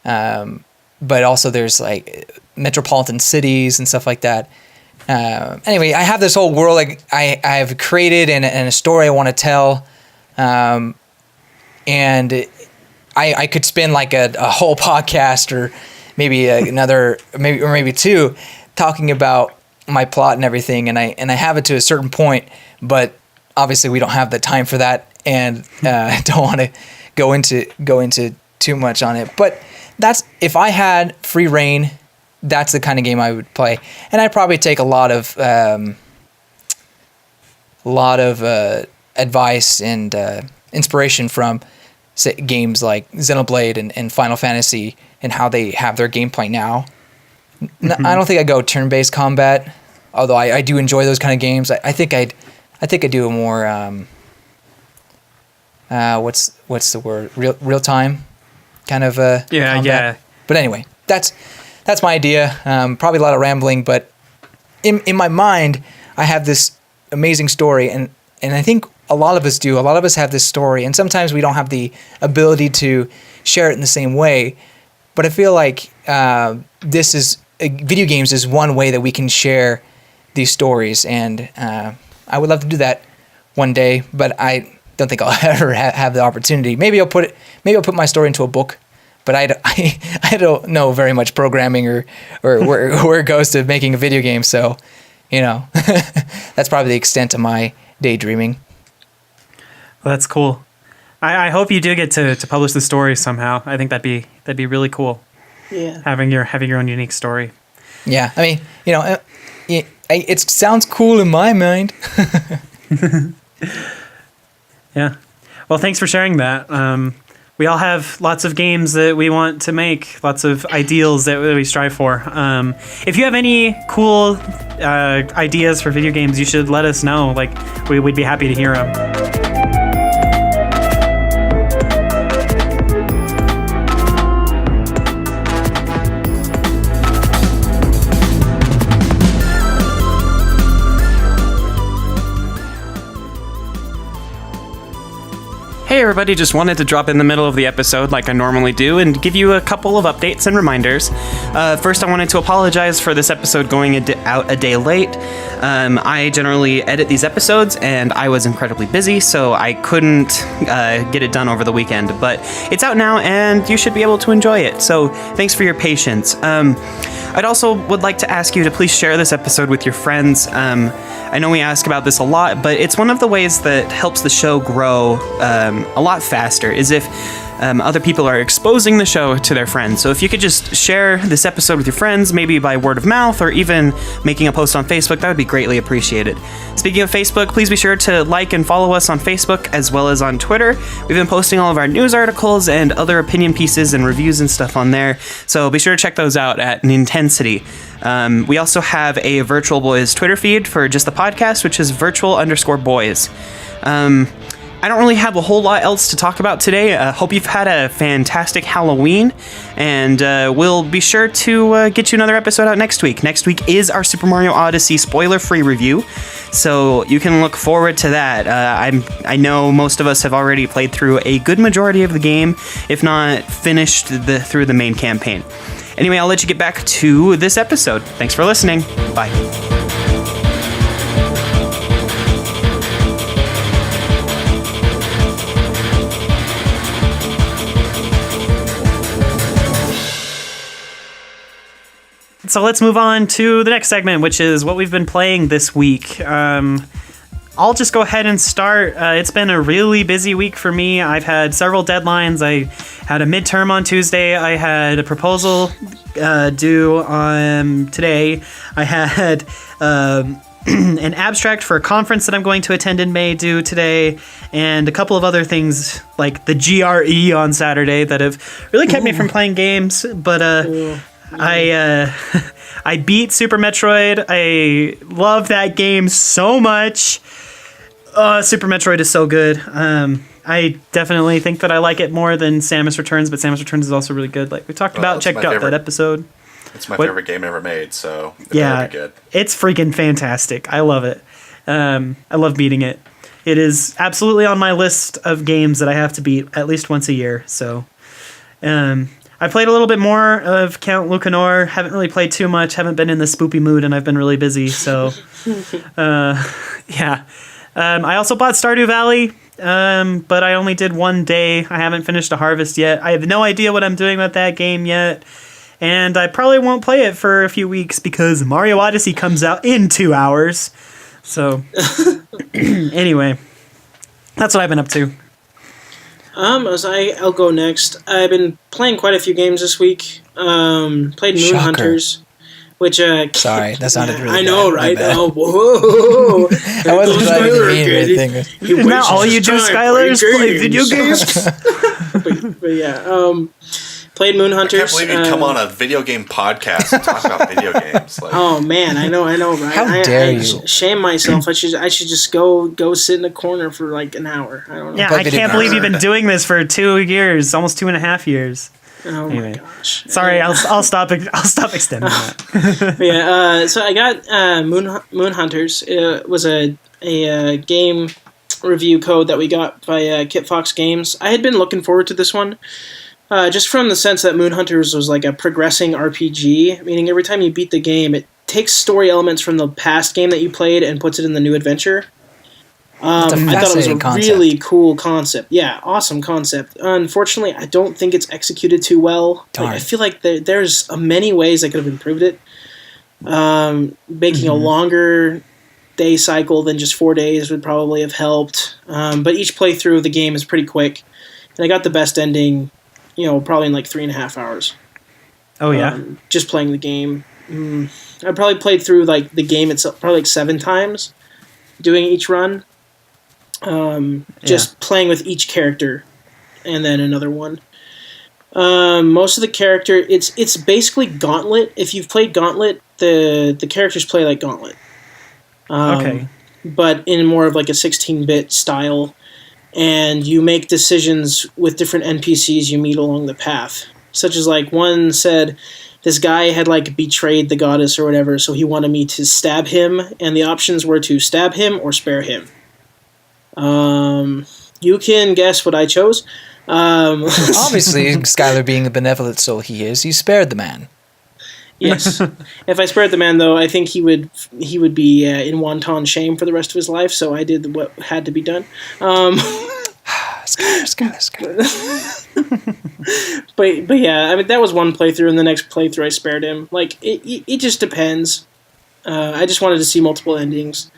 but also there's like metropolitan cities and stuff like that. Anyway, I have this whole world like I've created and a story I want to tell. And I could spend like a whole podcast or maybe maybe 2 talking about my plot and everything, and I have it to a certain point, but obviously we don't have the time for that, and I don't want to go into too much on it. But that's, if I had free reign, that's the kind of game I would play, and I'd probably take a lot of advice and inspiration from games like Xenoblade and Final Fantasy and how they have their gameplay now. Mm-hmm. I don't think I'd go turn-based combat, although I do enjoy those kind of games. I think I'd do a more what's the word, real time kind of combat. Yeah. But anyway, that's my idea. Probably a lot of rambling, but in my mind, I have this amazing story, and I think a lot of us do. A lot of us have this story, and sometimes we don't have the ability to share it in the same way. But I feel like video games is one way that we can share these stories, and I would love to do that one day, but I don't think I'll ever have the opportunity. Maybe I'll put my story into a book, but I don't know very much programming or where it goes to making a video game, so that's probably the extent of my daydreaming. Well, that's cool. I hope you do get to publish the story somehow. I think that'd be really cool. Yeah. Having your own unique story. Yeah, I mean, it sounds cool in my mind. Yeah. Well, thanks for sharing that. We all have lots of games that we want to make, lots of ideals that we strive for. If you have any cool ideas for video games, you should let us know. Like, we'd be happy to hear them. Hey everybody, just wanted to drop in the middle of the episode like I normally do and give you a couple of updates and reminders. First, I wanted to apologize for this episode going out a day late. I generally edit these episodes and I was incredibly busy, so I couldn't get it done over the weekend. But it's out now and you should be able to enjoy it, so thanks for your patience. I'd also would like to ask you to please share this episode with your friends. I know we ask about this a lot, but it's one of the ways that helps the show grow a lot faster, is if other people are exposing the show to their friends. So if you could just share this episode with your friends, maybe by word of mouth or even making a post on Facebook, that would be greatly appreciated. Speaking of Facebook, please be sure to like and follow us on Facebook as well as on Twitter. We've been posting all of our news articles and other opinion pieces and reviews and stuff on there, so be sure to check those out at Nintensity. We also have a Virtual Boys Twitter feed for just the podcast, which is virtual_boys. I don't really have a whole lot else to talk about today. Hope you've had a fantastic Halloween, and we'll be sure to get you another episode out next week. Next week is our Super Mario Odyssey spoiler-free review, so you can look forward to that. I know most of us have already played through a good majority of the game, if not finished through the main campaign. Anyway, I'll let you get back to this episode. Thanks for listening. Bye. So let's move on to the next segment, which is what we've been playing this week. I'll just go ahead and start. It's been a really busy week for me. I've had several deadlines. I had a midterm on Tuesday. I had a proposal due on today. I had an abstract for a conference that I'm going to attend in May due today, and a couple of other things like the GRE on Saturday that have really kept me from playing games. But I beat Super Metroid. I love that game so much. Super Metroid is so good. I definitely think that I like it more than Samus Returns, but Samus Returns is also really good. Like we talked about, checked out that episode. It's my favorite game ever made, so it yeah, be good. It's freaking fantastic. I love it. I love beating it. It is absolutely on my list of games that I have to beat at least once a year. So, I played a little bit more of Count Lucanor. Haven't really played too much. Haven't been in the spoopy mood, and I've been really busy. So, yeah. I also bought Stardew Valley, but I only did one day. I haven't finished a harvest yet. I have no idea what I'm doing with that game yet, and I probably won't play it for a few weeks because Mario Odyssey comes out in 2 hours. So, anyway, that's what I've been up to. I'll go next. I've been playing quite a few games this week. Played Moon Hunters, which sorry, that sounded really I know, bad. right? Oh, whoa! I wasn't trying to mean anything. Isn't that all you do, Skylar, is play video games? but yeah, played Moon Hunters. I can't believe you come on a video game podcast and talk about video games. Like, oh man, I know, right? How dare you? Shame myself. I should just go sit in a corner for like an hour. I don't know. Yeah, I can't believe you've been doing this for 2 years, almost 2.5 years. Oh anyway. my gosh! Sorry, I'll stop extending that. Yeah, so I got Moon Hunters. It was a game review code that we got by Kit Fox Games. I had been looking forward to this one. Just from the sense that Moon Hunters was like a progressing RPG, meaning every time you beat the game, it takes story elements from the past game that you played and puts it in the new adventure. I thought it was a really cool concept. Yeah, awesome concept. Unfortunately, I don't think it's executed too well. Like, I feel like there's many ways I could have improved it. Making a longer day cycle than just 4 days would probably have helped. But each playthrough of the game is pretty quick. And I got the best ending, probably in like 3.5 hours. Oh, yeah? Just playing the game. I probably played through like the game itself probably like 7 times, doing each run. Just playing with each character and then another one. Most of the character, it's basically Gauntlet. If you've played Gauntlet, the characters play like Gauntlet. Okay. But in more of like a 16-bit style, and you make decisions with different NPCs you meet along the path. Such as like one said, this guy had like betrayed the goddess or whatever, so he wanted me to stab him, and the options were to stab him or spare him. You can guess what I chose. Obviously, Skylar being the benevolent soul he is, he spared the man. Yes. If I spared the man, though, I think he would be in wanton shame for the rest of his life, so I did what had to be done. Skylar. But yeah, I mean, that was one playthrough, and the next playthrough I spared him. Like, it just depends. I just wanted to see multiple endings.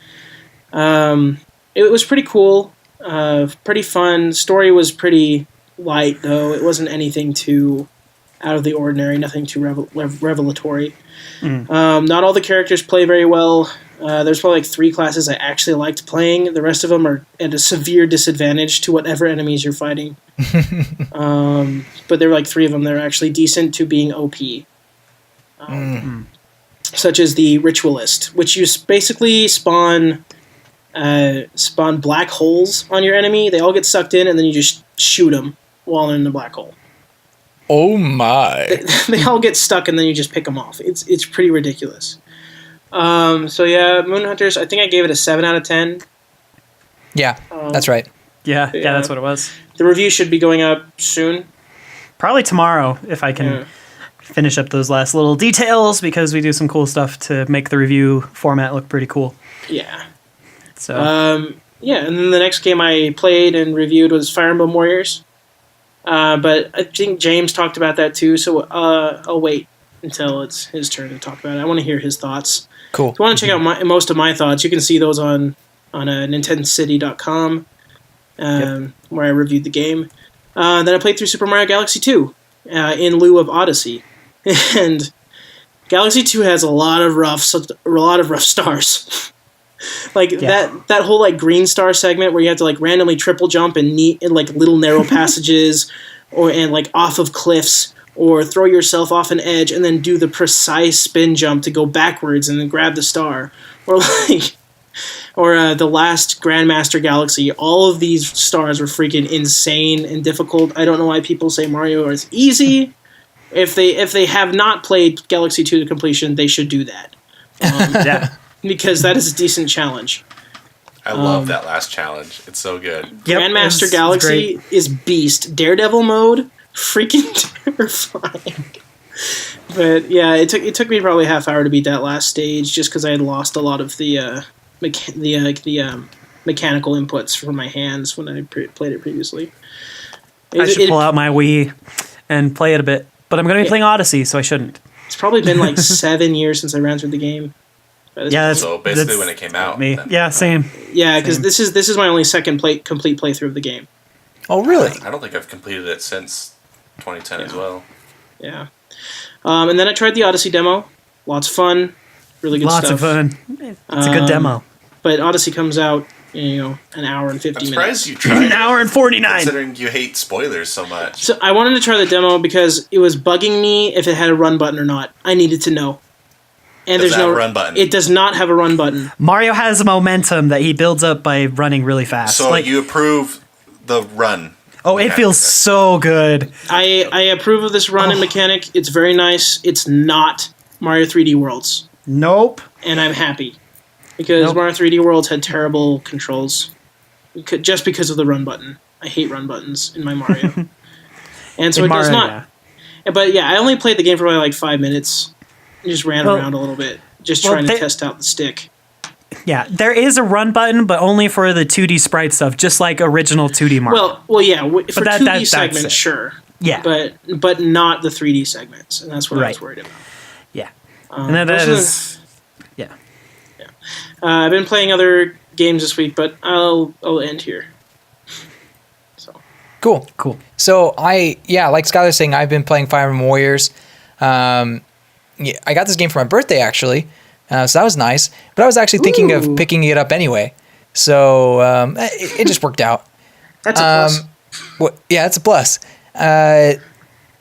It was pretty cool, pretty fun. Story was pretty light, though. It wasn't anything too out of the ordinary, nothing too revelatory. Not all the characters play very well. There's probably like 3 classes I actually liked playing. The rest of them are at a severe disadvantage to whatever enemies you're fighting. But there were like 3 of them that are actually decent to being OP. Such as the Ritualist, which you basically spawn black holes on your enemy. They all get sucked in, and then you just shoot them while they're in the black hole. Oh my! They all get stuck, and then you just pick them off. It's pretty ridiculous. So yeah, Moonhunters. I think I gave it a 7 out of 10. Yeah, that's right. Yeah, that's what it was. The review should be going up soon. Probably tomorrow if I can finish up those last little details, because we do some cool stuff to make the review format look pretty cool. Yeah. So. Yeah, and then the next game I played and reviewed was Fire Emblem Warriors. But I think James talked about that too, so I'll wait until it's his turn to talk about it. I want to hear his thoughts. Cool. If you want to check out most of my thoughts, you can see those on nintendocity.com, where I reviewed the game. Then I played through Super Mario Galaxy 2 in lieu of Odyssey. And Galaxy 2 has a lot of rough stars. That whole like green star segment where you have to like randomly triple jump and in like little narrow passages and like off of cliffs, or throw yourself off an edge and then do the precise spin jump to go backwards and then grab the star, or the last Grandmaster Galaxy. All of these stars were freaking insane and difficult. I don't know why people say Mario is easy. If they have not played Galaxy 2 to completion, they should do that. Because that is a decent challenge. I love that last challenge. It's so good. Grandmaster Galaxy is beast. Daredevil mode, freaking terrifying. But yeah, it took me probably a half hour to beat that last stage, just because I had lost a lot of the mechanical inputs from my hands when I played it previously. I should pull out my Wii and play it a bit, but I'm going to be playing Odyssey, so I shouldn't. It's probably been like 7 years since I ran through the game. Yeah, so basically when it came out. Me. Yeah, same. Yeah, because this is my only second complete playthrough of the game. Oh, really? I don't think I've completed it since 2010 as well. Yeah. And then I tried the Odyssey demo. Lots of fun. Really good stuff. Lots of fun. It's a good demo. But Odyssey comes out, an hour and 50 I'm minutes. surprised you tried An hour and 49. considering you hate spoilers so much. So I wanted to try the demo because it was bugging me if it had a run button or not. I needed to know. And Does there's that no have a run button? It does not have a run button. Mario has momentum that he builds up by running really fast. So you approve the run. Oh, it feels so good. I approve of this run mechanic. It's very nice. It's not Mario 3D Worlds. Nope. And I'm happy. Because Mario 3D Worlds had terrible controls. Just because of the run button. I hate run buttons in my Mario. And so it does not. Yeah. But yeah, I only played the game for like 5 minutes. I just ran around a little bit. Just trying to test out the stick. Yeah, there is a run button, but only for the 2D sprite stuff, just like original 2D Mario. Well, yeah, for 2D segments, sure. Yeah. But not the 3D segments, and that's what I was worried about. Yeah. And that is... Yeah. I've been playing other games this week, but I'll end here. So Cool. So like Skylar was saying, I've been playing Fire Emblem Warriors. I got this game for my birthday, actually. So that was nice. But I was actually thinking of picking it up anyway. So it just worked out. That's a plus. It's a plus.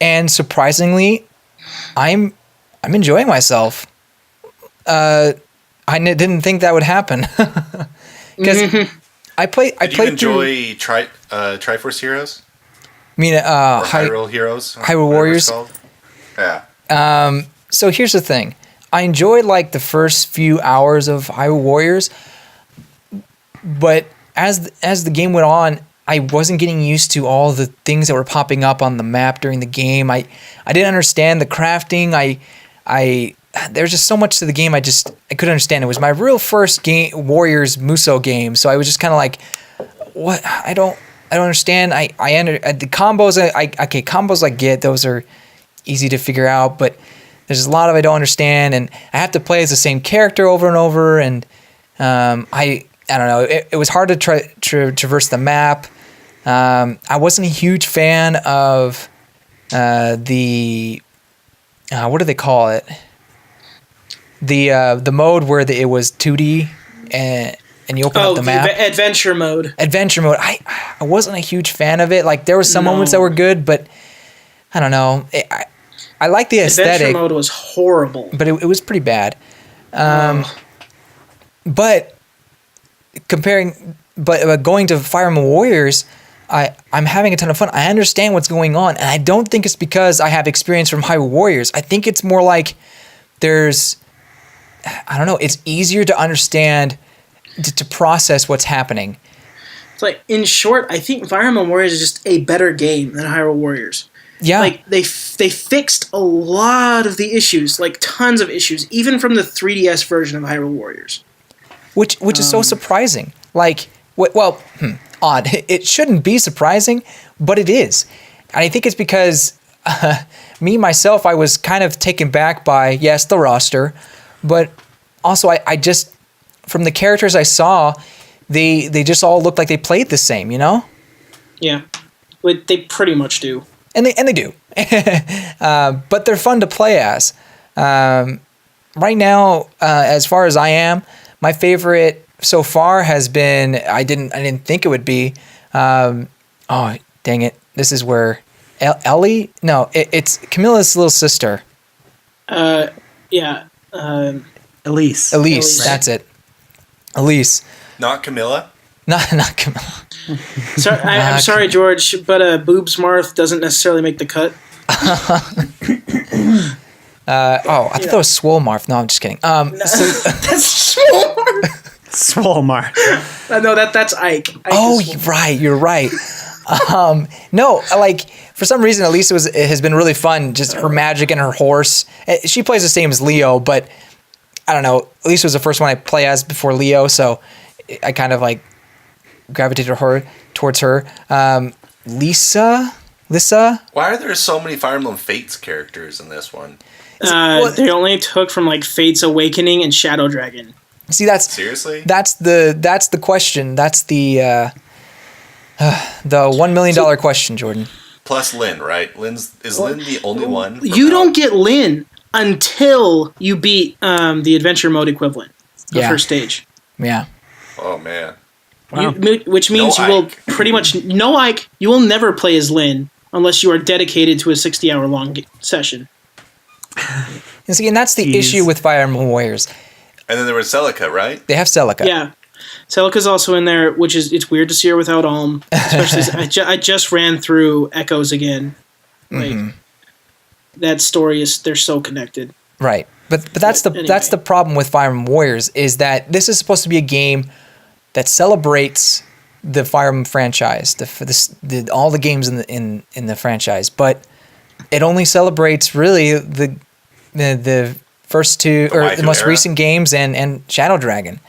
And surprisingly, I'm enjoying myself. I didn't think that would happen. Because I played Did you enjoy Triforce Heroes? I mean, Hyrule Heroes? Hyrule Warriors? Yeah. So here's the thing. I enjoyed like the first few hours of Hyrule Warriors, but as the game went on, I wasn't getting used to all the things that were popping up on the map during the game. I didn't understand the crafting. There's just so much to the game I couldn't understand. It was my real first game, Warriors Muso game, so I was just kind of like, what? I don't understand. The combos. Combos I get. Those are easy to figure out, but there's a lot of I don't understand, and I have to play as the same character over and over, and I don't know. It was hard to traverse the map. I wasn't a huge fan of the what do they call it? The mode where it was 2D and you open up the map. Adventure mode. Adventure mode. I wasn't a huge fan of it. Like there were some moments that were good, but I don't know. I like the aesthetic. Adventure mode was horrible, but it was pretty bad. But going to Fire Emblem Warriors, I'm having a ton of fun. I understand what's going on, and I don't think it's because I have experience from Hyrule Warriors. I think it's more like I don't know, it's easier to understand, to process what's happening. It's like, in short, I think Fire Emblem Warriors is just a better game than Hyrule Warriors. Yeah. Like, they fixed a lot of the issues, like tons of issues, even from the 3DS version of Hyrule Warriors. Which is so surprising. Like, odd. It shouldn't be surprising, but it is. And I think it's because myself, I was kind of taken back by, yes, the roster, but also I just, from the characters I saw, they just all looked like they played the same, you know? Yeah. They pretty much do. And they do. But they're fun to play as. Right now, as far as I am, my favorite so far has been, I didn't think it would be, oh, dang it. This is where Ellie? No, it's Camilla's little sister. Yeah. Elise, that's it. Elise. Not Camilla? Not Camilla. I'm sorry, George, but Boobs Marth doesn't necessarily make the cut. I thought that was Swole Marth. No, I'm just kidding. That's Swole Marth. Swole Marth. No, that's Ike. Right. You're right. No, like for some reason, Elise has been really fun. Just her magic and her horse. She plays the same as Leo, but I don't know. Elise was the first one I play as before Leo, so I kind of like gravitated towards her. Lisa. Why are there so many Fire Emblem Fates characters in this one? They only took from like Fate's Awakening and Shadow Dragon. See, seriously? That's the question. That's the $1 million question, Jordan. Plus Lynn, right? Is Lynn the only one? You don't get Lynn until you beat the adventure mode equivalent, the first stage. Yeah. Oh man. Wow. Which means you will pretty much no Ike. You will never play as Lynn unless you are dedicated to a 60-hour long session. And see, and that's the issue with Fire Emblem Warriors. And then there was Celica, right? They have Celica. Yeah. Celica's also in there, which is, it's weird to see her without Alm. Especially, I just ran through Echoes again. Like, that story they're so connected. Right. But that's the problem with Fire Emblem Warriors, is that this is supposed to be a game that celebrates the Fire Emblem franchise, all the games in the franchise, but it only celebrates really the first two, or the most recent games and Shadow Dragon.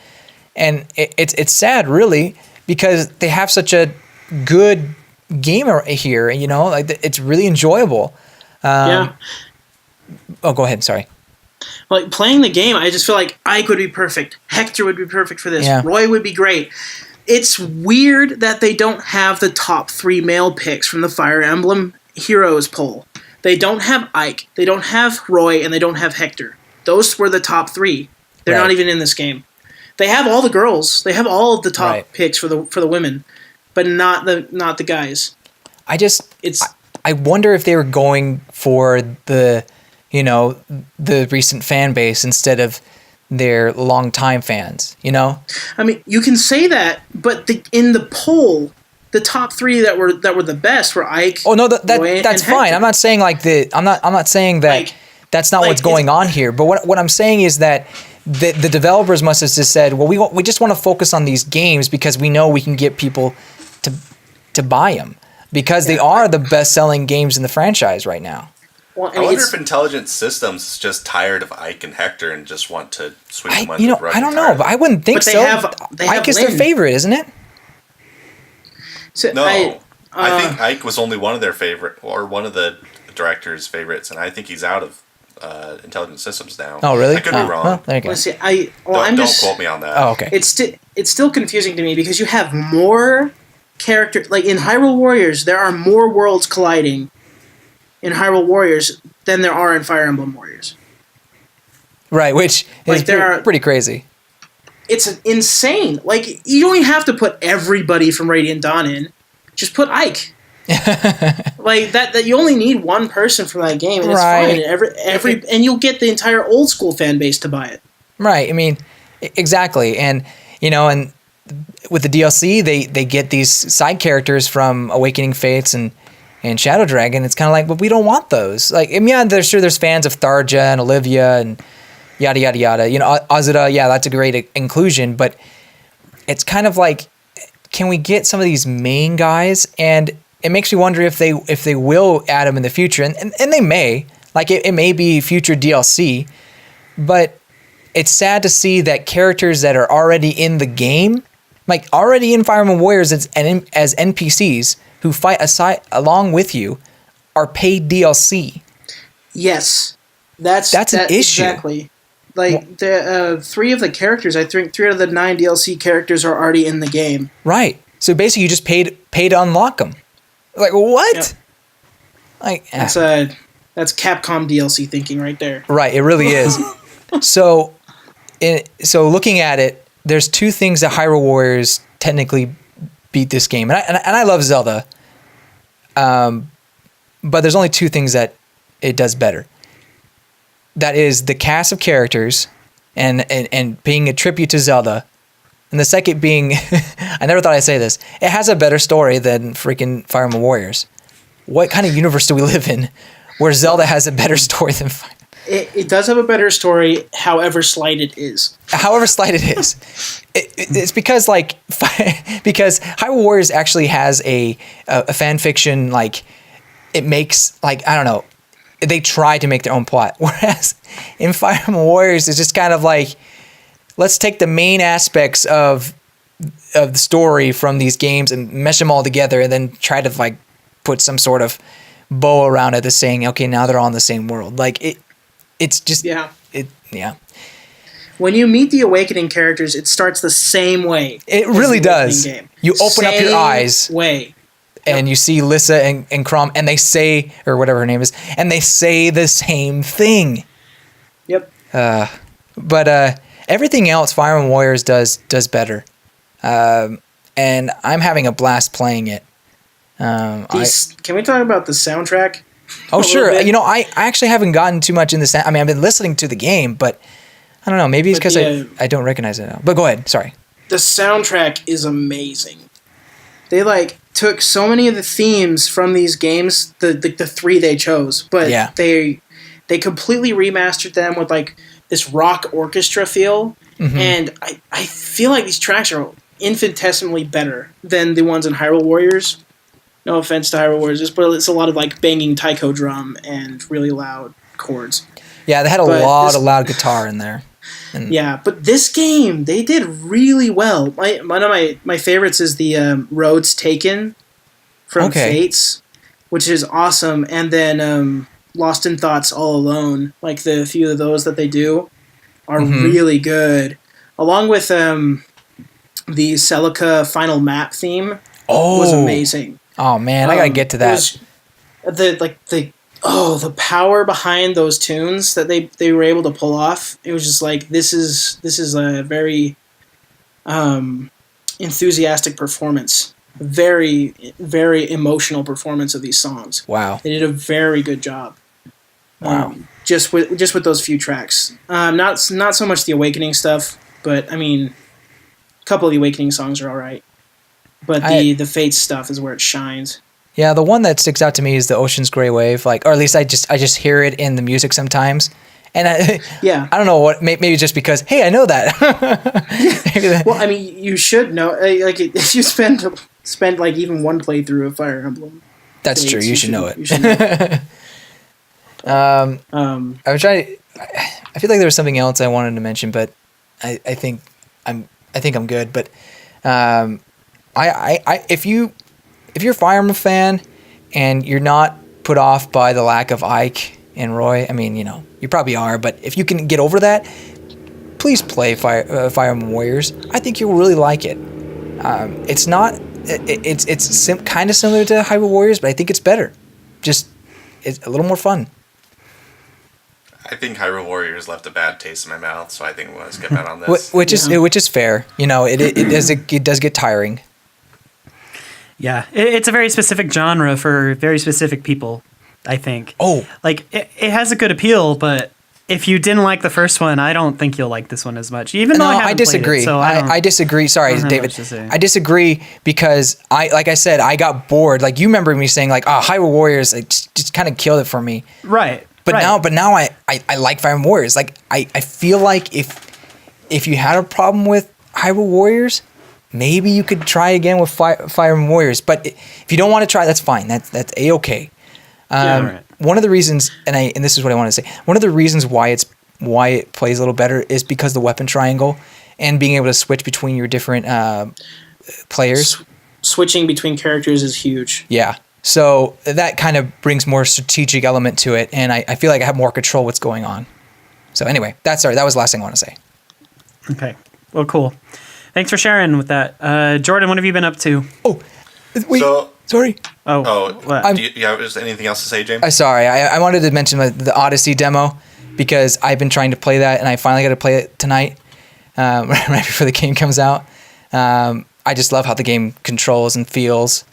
And it's sad, really, because they have such a good game here, you know, like it's really enjoyable. Yeah. Oh, go ahead. Sorry. Like, playing the game, I just feel like Ike would be perfect. Hector would be perfect for this. Yeah. Roy would be great. It's weird that they don't have the top 3 male picks from the Fire Emblem Heroes poll. They don't have Ike, they don't have Roy, and they don't have Hector. Those were the top 3. They're not even in this game. They have all the girls. They have all of the top picks for the women, but not the guys. I wonder if they were going for the recent fan base instead of their longtime fans, you know? I mean, you can say that, but in the poll, the top 3 that were the best were Ike. Oh no, that's fine. I'm not saying I'm not saying that that's not what's going on here. But what I'm saying is that the developers must have just said, well, we just want to focus on these games because we know we can get people to buy them because they are the best-selling games in the franchise right now. Well, I wonder if Intelligent Systems is just tired of Ike and Hector and just want to sweep them under the rug. I don't know, but I wouldn't think so. Ike is their favorite, isn't it? So no, I think Ike was only one of their favorite, or one of the director's favorites, and I think he's out of Intelligent Systems now. Oh, really? I could be wrong. Well, there you go. Let's see, don't quote me on that. Oh, okay. It's still confusing to me because you have more character, like in Hyrule Warriors, there are more worlds colliding in Hyrule Warriors than there are in Fire Emblem Warriors. Right, which is pretty crazy. It's insane. Like, you don't even have to put everybody from Radiant Dawn in. Just put Ike. Like that you only need one person from that game, and it's fine. And and you'll get the entire old school fan base to buy it. Right. I mean, exactly. And and with the DLC, they get these side characters from Awakening Fates and Shadow Dragon. It's kind of like, but we don't want those. Like, I mean, there's fans of Tharja and Olivia and yada yada yada. Azuda, yeah, that's a great inclusion, but it's kind of like, can we get some of these main guys? And it makes me wonder if they will add them in the future, and they may. Like, it may be future DLC, but it's sad to see that characters that are already in the game, like already in Fire Emblem Warriors as NPCs who fight along with you, are paid DLC. Yes, that's an issue. Exactly. Like, the 3 of the characters, I think 3 out of the 9 DLC characters are already in the game. Right. So basically, you just paid to unlock them. Like, what? Yep. Like, that's Capcom DLC thinking right there. Right. It really is. So looking at it, there's 2 things that Hyrule Warriors technically beat this game, and I love Zelda. But there's only 2 things that it does better. That is the cast of characters and being a tribute to Zelda. And the second being, I never thought I'd say this, it has a better story than freaking Fire Emblem Warriors. What kind of universe do we live in where Zelda has a better story than Fire Emblem? It does have a better story, however slight it is. However slight it is. It's because, like, because Hyrule Warriors actually has a fan fiction, like, it makes, like, I don't know, they try to make their own plot. Whereas in Fire Emblem Warriors, it's just kind of like, let's take the main aspects of the story from these games and mesh them all together, and then try to, like, put some sort of bow around it that's saying, okay, now they're all in the same world. Like, it's just yeah. When you meet the Awakening characters, it starts the same way. It really does. Game. You open up your eyes. Way. And you see Lissa and Crom, and they say, or whatever her name is, and they say the same thing. Yep. But everything else Fire Emblem Warriors does better. And I'm having a blast playing it. Can we talk about the soundtrack? Oh, sure. I actually haven't gotten too much in the sound. I mean, I've been listening to the game, but I don't know. Maybe it's because I don't recognize it now. But go ahead. Sorry. The soundtrack is amazing. They, like, took so many of the themes from these games, the 3 they chose, but they completely remastered them with, like, this rock orchestra feel, and I feel like these tracks are infinitesimally better than the ones in Hyrule Warriors. No offense to Hyrule Warriors, but it's a lot of, like, banging taiko drum and really loud chords. Yeah, they had a lot of loud guitar in there. Yeah, but this game, they did really well. One of my favorites is the Roads Taken from Fates, which is awesome. And then Lost in Thoughts All Alone, like the few of those that they do, are really good. Along with the Celica Final Map theme was amazing. Oh, man, I gotta get to that. The power behind those tunes that they were able to pull off, it was just like, this is a very enthusiastic performance. Very, very emotional performance of these songs. Wow. They did a very good job. Wow. Just with those few tracks. Not so much the Awakening stuff, but I mean, a couple of the Awakening songs are alright. But the Fates stuff is where it shines. Yeah, the one that sticks out to me is the Ocean's Grey Wave, like, or at least I just hear it in the music sometimes, and I don't know what, maybe just because, hey, I know that. Well, I mean, you should know, like, if you spend like even one playthrough of Fire Emblem. That's true. You should know it. You should know it. I was trying. I feel like there was something else I wanted to mention, but I think I'm good. But if you're a Fire Emblem fan and you're not put off by the lack of Ike and Roy, I mean, you probably are, but if you can get over that, please play Fire Emblem Warriors. I think you'll really like it. It's not it's kind of similar to Hyrule Warriors, but I think it's better. Just it's a little more fun. I think Hyrule Warriors left a bad taste in my mouth, so I think I'm going to skip out on this. Which is fair. You know, it does get tiring. Yeah, it's a very specific genre for very specific people, I think. Oh. Like, it has a good appeal, but if you didn't like the first one, I don't think you'll like this one as much. Even though I disagree. Played it, so I disagree. Sorry, David. I disagree because like I said, I got bored. Like, you remember me saying, like, Hyrule Warriors just kind of killed it for me. Right. But now I like Fire Emblem Warriors. Like, I feel like if you had a problem with Hyrule Warriors, maybe you could try again with Fire Emblem Warriors. But if you don't want to try, that's fine. That's A-okay. One of the reasons, and this is what I want to say, one of the reasons why it plays a little better is because the weapon triangle and being able to switch between your different players. Switching between characters is huge. Yeah. So that kind of brings more strategic element to it, and I feel like I have more control what's going on. So anyway, that was the last thing I want to say. Okay. Well, cool. Thanks for sharing with that. Jordan, what have you been up to? Oh, wait. Sorry. Do you have anything else to say, James? Sorry. I wanted to mention the Odyssey demo because I've been trying to play that, and I finally got to play it tonight, right before the game comes out. I just love how the game controls and feels.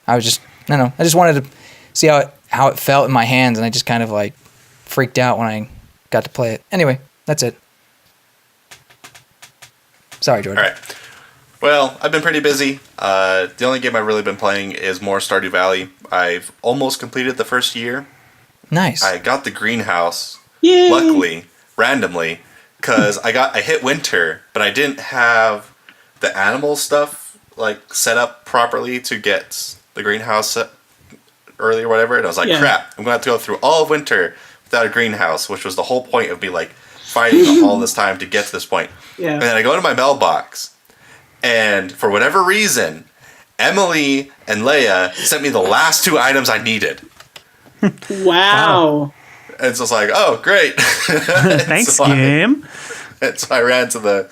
I just wanted to see how it felt in my hands, and I just kind of like freaked out when I got to play it. Anyway, that's it. Sorry, Jordan. All right. Well, I've been pretty busy. The only game I've really been playing is more Stardew Valley. I've almost completed the first year. Nice. I got the greenhouse, Yay. luckily, randomly, because I hit winter, but I didn't have the animal stuff like set up properly to get the greenhouse set early or whatever. And I was like, crap, I'm going to have to go through all of winter without a greenhouse, which was the whole point of me like fighting all this time to get to this point. Yeah. And then I go to my mailbox, and for whatever reason, Emily and Leia sent me the last 2 items I needed. Wow. And so it's like, oh, great. Thanks, game. And so I ran to the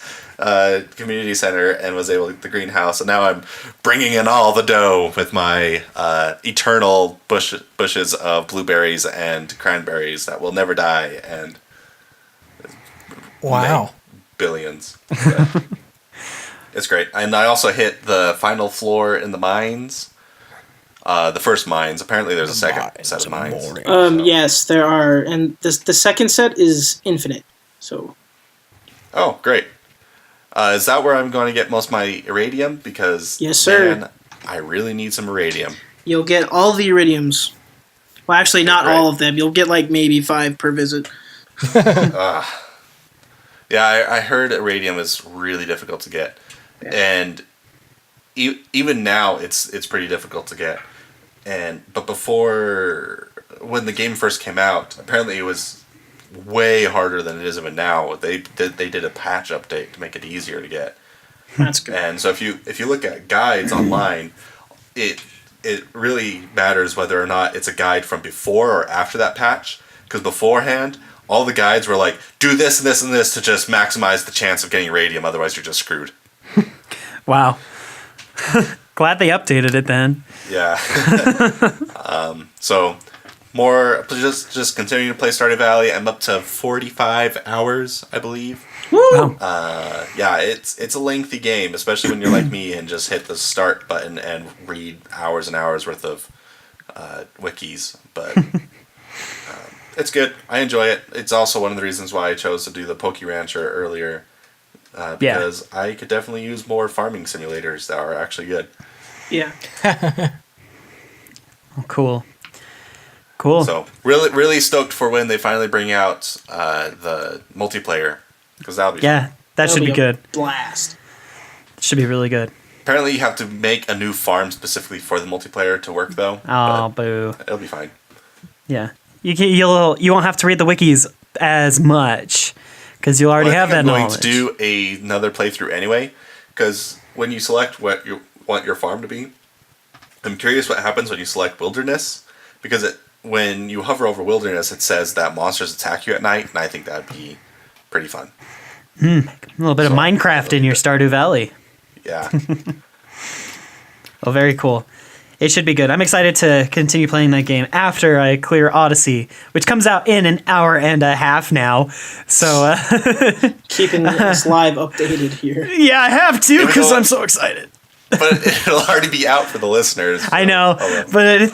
community center and was able to get the greenhouse. And now I'm bringing in all the dough with my eternal bushes of blueberries and cranberries that will never die and wow. make billions. But it's great. And I also hit the final floor in the mines. The first mines. Apparently there's a second set of mines. Yes, there are. And the second set is infinite. So. Oh, great. Is that where I'm going to get most of my iridium? Because, yes, sir. Man, I really need some iridium. You'll get all the iridiums. Well, actually, not all of them. You'll get like maybe 5 per visit. Yeah, I heard iridium is really difficult to get. Yeah. And even now, it's pretty difficult to get. But before, when the game first came out, apparently it was way harder than it is even now. They did a patch update to make it easier to get. That's good. And so if you look at guides online, it really matters whether or not it's a guide from before or after that patch. Because beforehand, all the guides were like, do this and this and this to just maximize the chance of getting radium, otherwise you're just screwed. Wow. Glad they updated it then. Yeah. So more just continuing to play Stardew Valley. I'm up to 45 hours, I believe. Woo! Yeah, it's a lengthy game, especially when you're like me and just hit the start button and read hours and hours worth of wikis. But it's good. I enjoy it. It's also one of the reasons why I chose to do the Poke Rancher earlier. Because I could definitely use more farming simulators that are actually good. Yeah. Oh, cool. Cool. So really stoked for when they finally bring out the multiplayer, because that'll be fun. That should be good. Blast. Should be really good. Apparently, you have to make a new farm specifically for the multiplayer to work, though. Oh, boo! It'll be fine. Yeah, you won't have to read the wikis as much because you'll already have that knowledge. I'm going to do another playthrough anyway, because when you select what you want your farm to be, I'm curious what happens when you select wilderness, because when you hover over wilderness, it says that monsters attack you at night, and I think that'd be pretty fun. A little bit of Minecraft in your Stardew Valley. Yeah. Oh, very cool. It should be good. I'm excited to continue playing that game after I clear Odyssey, which comes out in an hour and a half now. So, Keeping us live updated here. yeah, I have to because I'm so excited. But it'll already be out for the listeners. So. I know, but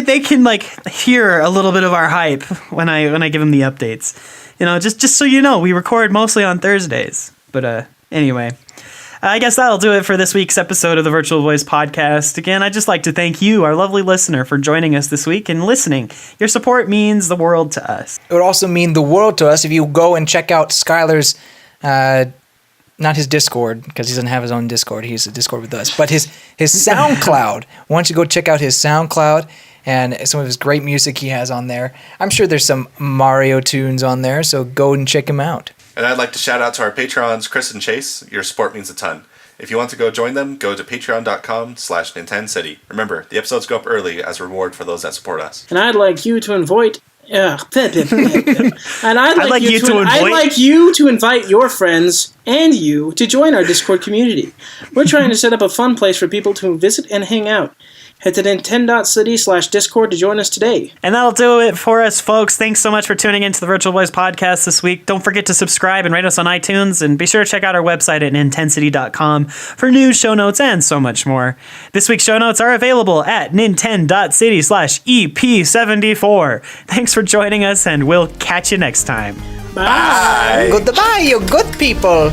they can like hear a little bit of our hype when I give them the updates. Just so you know, we record mostly on Thursdays. But anyway, I guess that'll do it for this week's episode of the Virtual Voice Podcast. Again, I'd just like to thank you, our lovely listener, for joining us this week and listening. Your support means the world to us. It would also mean the world to us if you go and check out Skylar's, not his Discord, because he doesn't have his own Discord. He's a Discord with us. But his SoundCloud. Why don't you go check out his SoundCloud and some of his great music he has on there. I'm sure there's some Mario tunes on there, so go and check him out. And I'd like to shout out to our patrons, Chris and Chase. Your support means a ton. If you want to go join them, go to patreon.com/NintenCity. Remember, the episodes go up early as a reward for those that support us. And I'd like you to invite... and I'd like you to invite your friends and you to join our Discord community. We're trying to set up a fun place for people to visit and hang out. Head to nintendo.city/discord to join us today. And that'll do it for us, folks. Thanks so much for tuning into the Virtual Voice Podcast this week. Don't forget to subscribe and rate us on iTunes, and be sure to check out our website at nintensity.com for news, show notes, and so much more. This week's show notes are available at nintendo.city/EP74. Thanks for joining us, and we'll catch you next time. Bye. Goodbye, you good people.